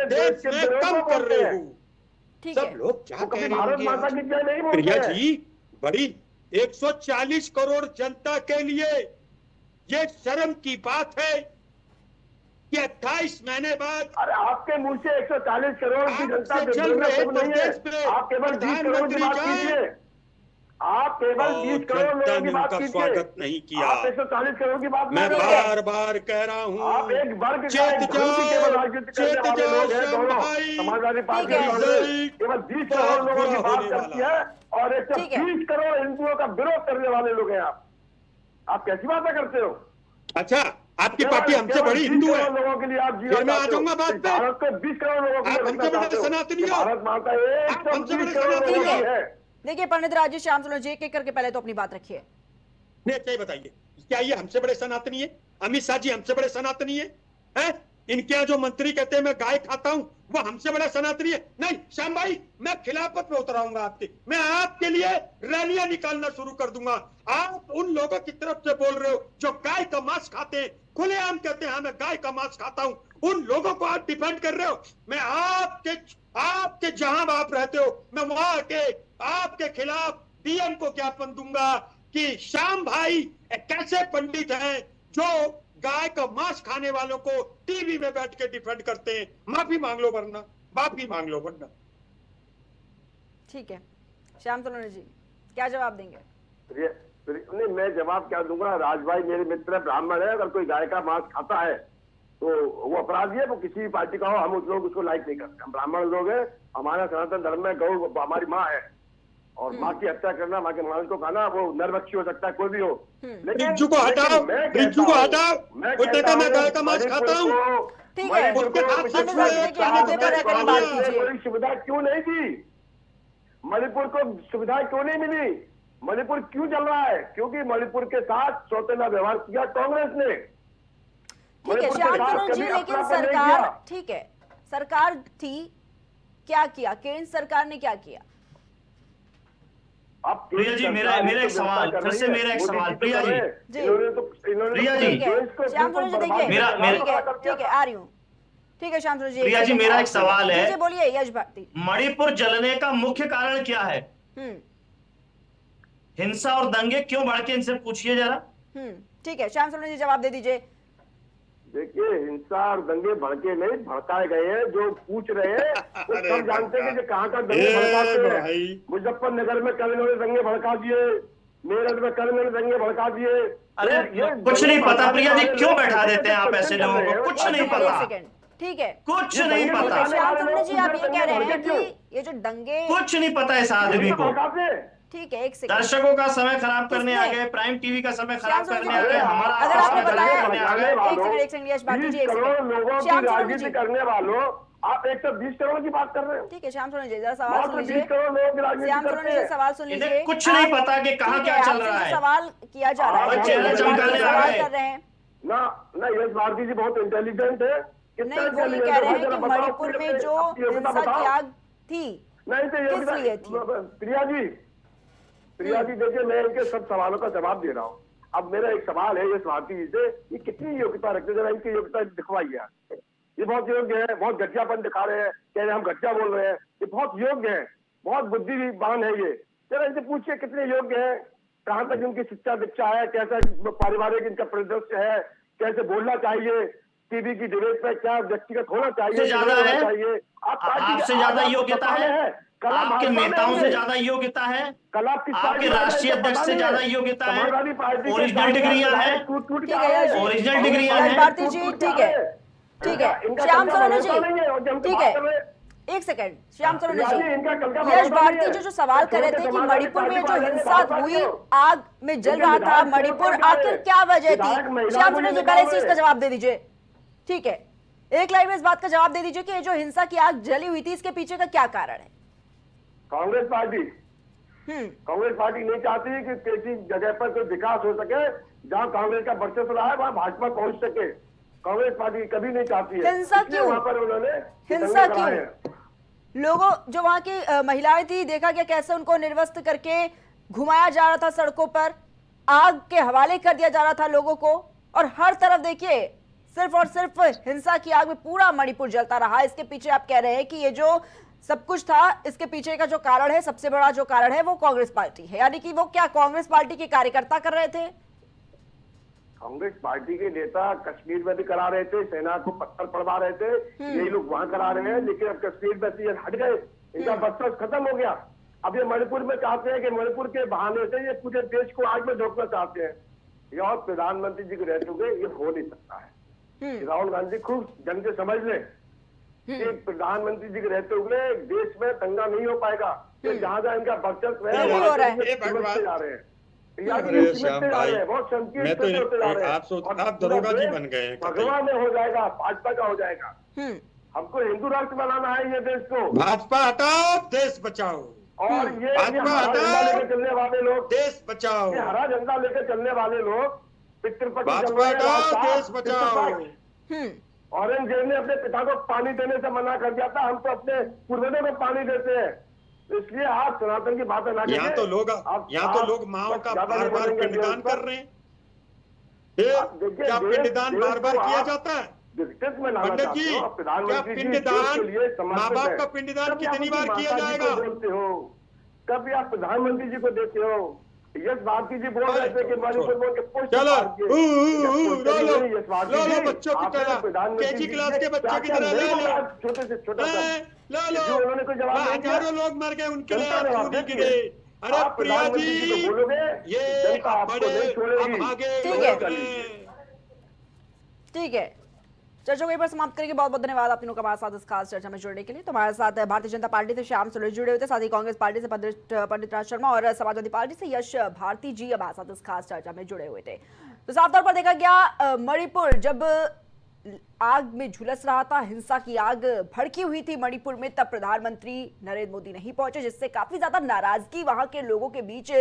देश में कम कर रहे हो। सब लोग क्या कह रहे होंगे? प्रिया जी, बड़ी 140 करोड़ जनता के लिए ये शर्म की बात है कि 28 महीने बाद अरे आपके मुंह से 140 करोड़ की जनता चल रहे प्रदेश पे आप केवल 20 करोड़ की बात कीजिए। आप केवल 20 करोड़ लोगों की बात कीजिए। स्वागत नहीं किया। आप 140 करोड़ की बात मैं बार बार कह रहा हूँ, आप एक वर्ग चेत जाओ समाजवादी पार्टी केवल 20 करोड़ लोगों की बात करती है और 120 करोड़ हिंदुओं का विरोध करने वाले लोग हैं। आप कैसी बातें करते हो? अच्छा, आपकी पार्टी हमसे बड़ी हिंदू है, लोगों के लिए आप फिर मैं आ जाऊंगा बात पे। भारत को 20 करोड़ लोगों के लिए आप हमसे बड़े सनातनी हो, भारत माता आप हमसे बड़े सनातनी हो। है। देखिए पंडित राज जी, श्याम सुंदर जी एक एक करके पहले तो अपनी बात रखिए। नहीं, क्या बताइए, क्या ये हमसे बड़े सनातनी है? अमित शाह जी हमसे बड़े सनातनी है? हैं? इनके यहाँ जो मंत्री कहते हैं मैं गाय खाता हूं, वो हमसे बड़ा सनातनी है? नहीं श्याम भाई, मैं खिलाफत में उतराऊंगा आपके, मैं आपके लिए रैलियां निकालना शुरू कर दूंगा। आप उन लोगों की तरफ से बोल रहे हो जो गाय का मांस खाते हैं, खुलेआम कहते हैं हाँ मैं गाय का मांस खाता हूं, उन लोगों को आप डिफेंड कर रहे हो। मैं आपके जहां आप रहते हो, मैं वहां के आपके खिलाफ डीएम को ज्ञापन दूंगा कि श्याम भाई कैसे पंडित हैं जो गाय का मांस खाने वालों को टीवी में बैठ के डिफेंड करते हैं। माफी मांग लो वरना, माफी मांग लो वरना। ठीक है श्याम सुंदर जी, क्या जवाब देंगे? नहीं, मैं जवाब क्या दूंगा? राज भाई मेरे मित्र ब्राह्मण है, अगर कोई गाय का मांस खाता है तो वो अपराधी है, वो किसी भी पार्टी का हो, हम उस लोग उसको लाइक नहीं करते। हम ब्राह्मण लोग हैं, हमारा सनातन धर्म में गौ हमारी माँ है और माँ की हत्या करना, माँ के मांस को खाना, वो नरभक्षी हो सकता है, कोई भी हो। बिज्जू को हटाओ, बिज्जू को हटाओ। उसने कहा मैं गाय का मांस खाता हूँ। ठीक है, कोई सुविधा क्यों नहीं दी? मणिपुर को सुविधा क्यों नहीं मिली? मणिपुर क्यों चल रहा है? क्योंकि मणिपुर के साथ सौतेला व्यवहार किया कांग्रेस ने। ठीक है श्याम सुंदर जी, लेकिन सरकार, ठीक है सरकार थी, क्या किया केंद्र सरकार ने, क्या किया? प्रिया जी, मेरा एक सवाल, फिर से मेरा एक सवाल प्रिया जी, प्रिया जी, श्याम सुंदर जी देखिए, ठीक है आ रही हूँ। ठीक है श्याम सुंदर जी, प्रिया जी मेरा एक सवाल है, बोलिए यश भारती। मणिपुर जलने का मुख्य कारण क्या है? हिंसा और दंगे क्यों भड़के, इनसे पूछिए जरा। ठीक है श्याम सुंदर जी जवाब दे दीजिए। देखिए, हिंसा और दंगे भड़के नहीं, भड़काए गए हैं। जो पूछ रहे हैं वो सब जानते हैं कि कहाँ का दंगे भड़काते हैं। मुजफ्फरनगर में कल इन्होंने दंगे भड़का दिए, मेरठ में कल इन्होंने दंगे भड़का दिए। अरे कुछ नहीं पता प्रिया जी, क्यों बैठा देते हैं आप ऐसे लोगों को? कुछ नहीं पता, ठीक है कुछ नहीं पता। श्याम सुंदर जी आप ये कह रहे हैं कि ये जो दंगे, कुछ नहीं पता इस आदमी को। ठीक है, एक सेकंड। दर्शकों का समय खराब करने आ गए, प्राइम टीवी का समय खराब करने आ गए, हमारा अगर आपने बताया, करने आ गए। एक सेकंड यश भारती जी, करोड़ लोगों की राजनीति करने वालों आप 120 करोड़ की बात कर रहे हो। ठीक है श्याम सोरेन जी, जरा सवाल सुन 120 लीजिए। करोड़ लोग की राजनीति श्याम सोरेन करते जी हैं। सवाल सुन इन्हें लीजिए। कुछ नहीं पता कि कहाँ ठीक क्या है, चल आपसे रहा जो है। सवाल किया जा रहा है, आप चेहरा चमकाने आ सवाल गए। कर रहे हैं। ना यश भारती जी बहुत इंटेलिजेंट है। कितना नहीं, वो ये intelligent कह रहे है, हैं जरा कि बताओ, मणिपुर में अपनी जो योग्यता हिंसा की बताओ। आग थी, नहीं तो किस लिए थी? प्रिया जी देखिए, मैं इनके सब सवालों का जवाब दे रहा हूँ। अब मेरा एक सवाल है यश भारती जी से, ये कितनी योग्यता रखते हैं, जरा इनकी योग्यता दिखवाइए आप। ये बहुत योग्य है, बहुत घटियापन दिखा रहे हैं, कह रहे हैं हम घटिया बोल रहे हैं। ये बहुत योग्य है, बहुत बुद्धिमान है ये। जरा इनसे पूछिए कितने योग्य है, कहाँ तक इनकी शिक्षा दीक्षा है, कैसा पारिवारिक इनका परिदृश्य है, कैसे बोलना चाहिए, टीवी की डिबेट पे क्या व्यक्तिगत होना चाहिए, ज्यादा होना है? चाहिए। आपसे ज्यादा योग्यता है? कला आपके भाजपा में नेताओं है से ये। ज्यादा योग्यता है? कला किस पार्टी आपके में है, राष्ट्रीय इनको अध्यक्ष पता से नहीं ज्यादा है। योग्यता है? समाजवादी पार्टी के ओरिजिनल कार्यकर्ता डिग्रियां हैं? टूट ठीक के है आए यश हैं। जी, ओरिजिनल डिग्रियां यश हैं? भारती जी, टूट के ठीक है, आए हैं। ठीक है। इनका श्याम कल का सोरेन भरोसा जी, नहीं है, और जब ठीक बात है, कर रहे हैं, एक सेकंड। श्याम सोरेन प्रिया जी, इनका कल का जी, भरोसा यश भारती नहीं है। जी जो सवाल कर रहे थे कि समाजवादी मणिपुर में पार्टी जो वाले ने हिंसा बात हुई, करो। आग में जल इनके रहा था विधायक मणिपुर, क्यों आखिर निकाले? क्या वजह विधायक थी? महिला श्याम को सोरेन जी नहीं पहले इस चीज निकाले। का जवाब दे दीजिए। ठीक है, एक लाइन में इस बात का जवाब दे दीजिए कि ये जो हिंसा की आग जली हुई थी, इसके पीछे का क्या कारण है? कांग्रेस पार्टी नहीं चाहती कि किसी जगह पर कोई विकास हो सके, जहां कांग्रेस का वर्चस्व रहा है वहां भाजपा पहुंच सके। कांग्रेस पार्टी कभी नहीं चाहती है। हिंसा इसलिए क्यों? वहां पर उन्होंने हिंसा दंगे कराए क्यों? हैं। लोगों जो वहां की महिलाएं थी, देखा गया कैसे उनको निर्वस्त्र करके घुमाया जा रहा था सड़कों पर, आग के हवाले कर दिया जा रहा था लोगों को, और हर तरफ देखिए सिर्फ और सिर्फ हिंसा की आग में पूरा मणिपुर जलता रहा। इसके पीछे आप कह रहे हैं कि ये जो सब कुछ था, इसके पीछे का जो कारण है, सबसे बड़ा जो कारण है वो कांग्रेस पार्टी है। यानी कि वो क्या कांग्रेस पार्टी के कार्यकर्ता कर रहे थे? कांग्रेस पार्टी के नेता कश्मीर में भी करा रहे थे, सेना को पत्थर पड़वा रहे थे, यही लोग वहां करा रहे हैं। लेकिन अब कश्मीर में से ये हट गए, इनका बस खत्म हो गया। अब ये मणिपुर में चाहते हैं कि मणिपुर के बहाने से ये पूरे देश को आग में झोंकना चाहते हैं। ये और प्रधानमंत्री जी के रहते हुए ये हो नहीं सकता है। राहुल गांधी खूब ढंग से समझ लें कि प्रधानमंत्री जी के रहते हुए देश में दंगा नहीं हो पाएगा। जहां जहां इनका वर्चस्व है, ये भी हो रहा है। सिमटते जा रहे हैं। अरे श्याम भाई, बहुत संकीर्ण मैं तो होते जा रहे हैं। आप दरोगा जी बन गए हैं कतई। भगवान में हो जाएगा, भाजपा का हो जाएगा। हमको हिंदू राष्ट्र बनाना है ये देश को। भाजपा हटाओ, देश बचाओ। और ये भाजपा हरा झंडा हटाओ, लेकर चलने वाले लोग, देश बचाओ। ये हरा झंडा लेकर चलने वाले लोग पितृपक्ष भाजपा हटाओ, देश बचाओ। औरंगजेब ने अपने पिता को पानी देने से मना कर दिया था, हम तो अपने पूर्वजों को पानी देते हैं। इसलिए आप सनातन की बातें ना यहाँ तो लोग माओ का बार बार पिंडदान कर रहे हैं। क्या पिंडदान बार बार किया जाता है? पंडित जी, क्या पिंडदान, माँ बाप का पिंडदान कितनी बार किया जाएगा? कभी आप प्रधानमंत्री जी को देते हो, यश भारती जी बोल रहे थे कि मणिपुर में उनके पुष्प चलो लो बच्चों की तरह, केजी क्लास के बच्चों की तरह ले लो, छोटे से छोटा लो उन्होंने कोई जवाब नहीं दिया। हजारों लोग मर गए उनके लिए, जनता ने आप क्यों नहीं गिरे? अरे प्रिया जी, ये बड़े अब आगे ठीक है। लोग हैं। ठीक है, चर्चा को यहीं पर समाप्त करेंगे। बहुत बहुत धन्यवाद आप तीनों का हमारे साथ इस खास चर्चा में जुड़ने के लिए। तो हमारे साथ भारतीय जनता पार्टी से श्याम सोरेन जुड़े हुए थे, साथ ही कांग्रेस पार्टी से पंडित राज शर्मा और समाजवादी पार्टी से यश भारती जी हमारे साथ इस खास चर्चा में जुड़े हुए थे। तो साफ तौर पर देखा गया, मणिपुर जब आग में झुलस रहा था, हिंसा की आग भड़की हुई थी मणिपुर में, तब प्रधानमंत्री नरेंद्र मोदी नहीं पहुंचे, जिससे काफी ज्यादा नाराजगी वहां के लोगों के बीच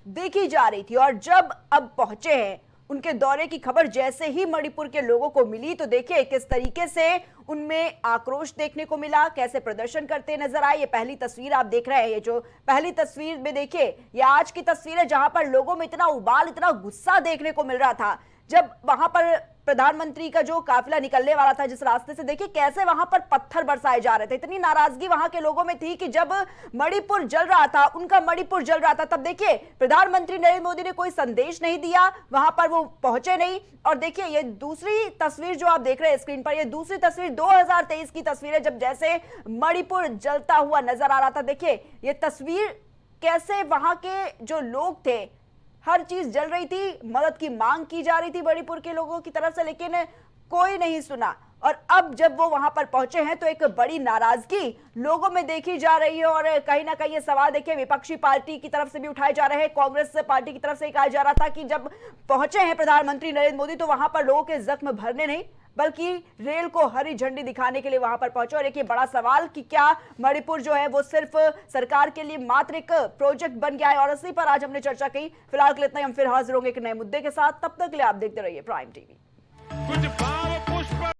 देखी जा रही थी। और जब अब पहुंचे हैं, उनके दौरे की खबर जैसे ही मणिपुर के लोगों को मिली, तो देखिए किस तरीके से उनमें आक्रोश देखने को मिला, कैसे प्रदर्शन करते नजर आए। ये पहली तस्वीर आप देख रहे हैं, ये जो पहली तस्वीर में देखिए, ये आज की तस्वीर है जहां पर लोगों में इतना उबाल, इतना गुस्सा देखने को मिल रहा था जब वहां पर प्रधानमंत्री का जो काफिला निकलने वाला था जिस रास्ते से, देखिए कैसे वहां पर पत्थर बरसाए जा रहे थे। इतनी नाराजगी वहां के लोगों में थी कि जब मणिपुर जल रहा था, उनका मणिपुर जल रहा था, तब देखिए प्रधानमंत्री नरेंद्र मोदी ने कोई संदेश नहीं दिया, वहां पर वो पहुंचे नहीं। और देखिए ये दूसरी तस्वीर जो आप देख रहे हैं स्क्रीन पर, ये दूसरी तस्वीर 2023 की तस्वीर है, जब जैसे मणिपुर जलता हुआ नजर आ रहा था। देखिए ये तस्वीर कैसे वहां के जो लोग थे, हर चीज जल रही थी, मदद की मांग की जा रही थी मणिपुर के लोगों की तरफ से, लेकिन कोई नहीं सुना। और अब जब वो वहां पर पहुंचे हैं तो एक बड़ी नाराजगी लोगों में देखी जा रही है और कहीं ना कहीं ये सवाल देखिए विपक्षी पार्टी की तरफ से भी उठाए जा रहे हैं। कांग्रेस पार्टी की तरफ से कहा जा रहा था कि जब पहुंचे हैं प्रधानमंत्री नरेंद्र मोदी तो वहां पर लोगों के जख्म भरने नहीं बल्कि रेल को हरी झंडी दिखाने के लिए वहां पर पहुंचे। और एक ये बड़ा सवाल कि क्या मणिपुर जो है वो सिर्फ सरकार के लिए मात्र एक प्रोजेक्ट बन गया है, और इसी पर आज हमने चर्चा की। फिलहाल के लिए इतना ही, हम फिर हाजिर होंगे एक नए मुद्दे के साथ। तब तक के लिए आप देखते रहिए प्राइम टीवी।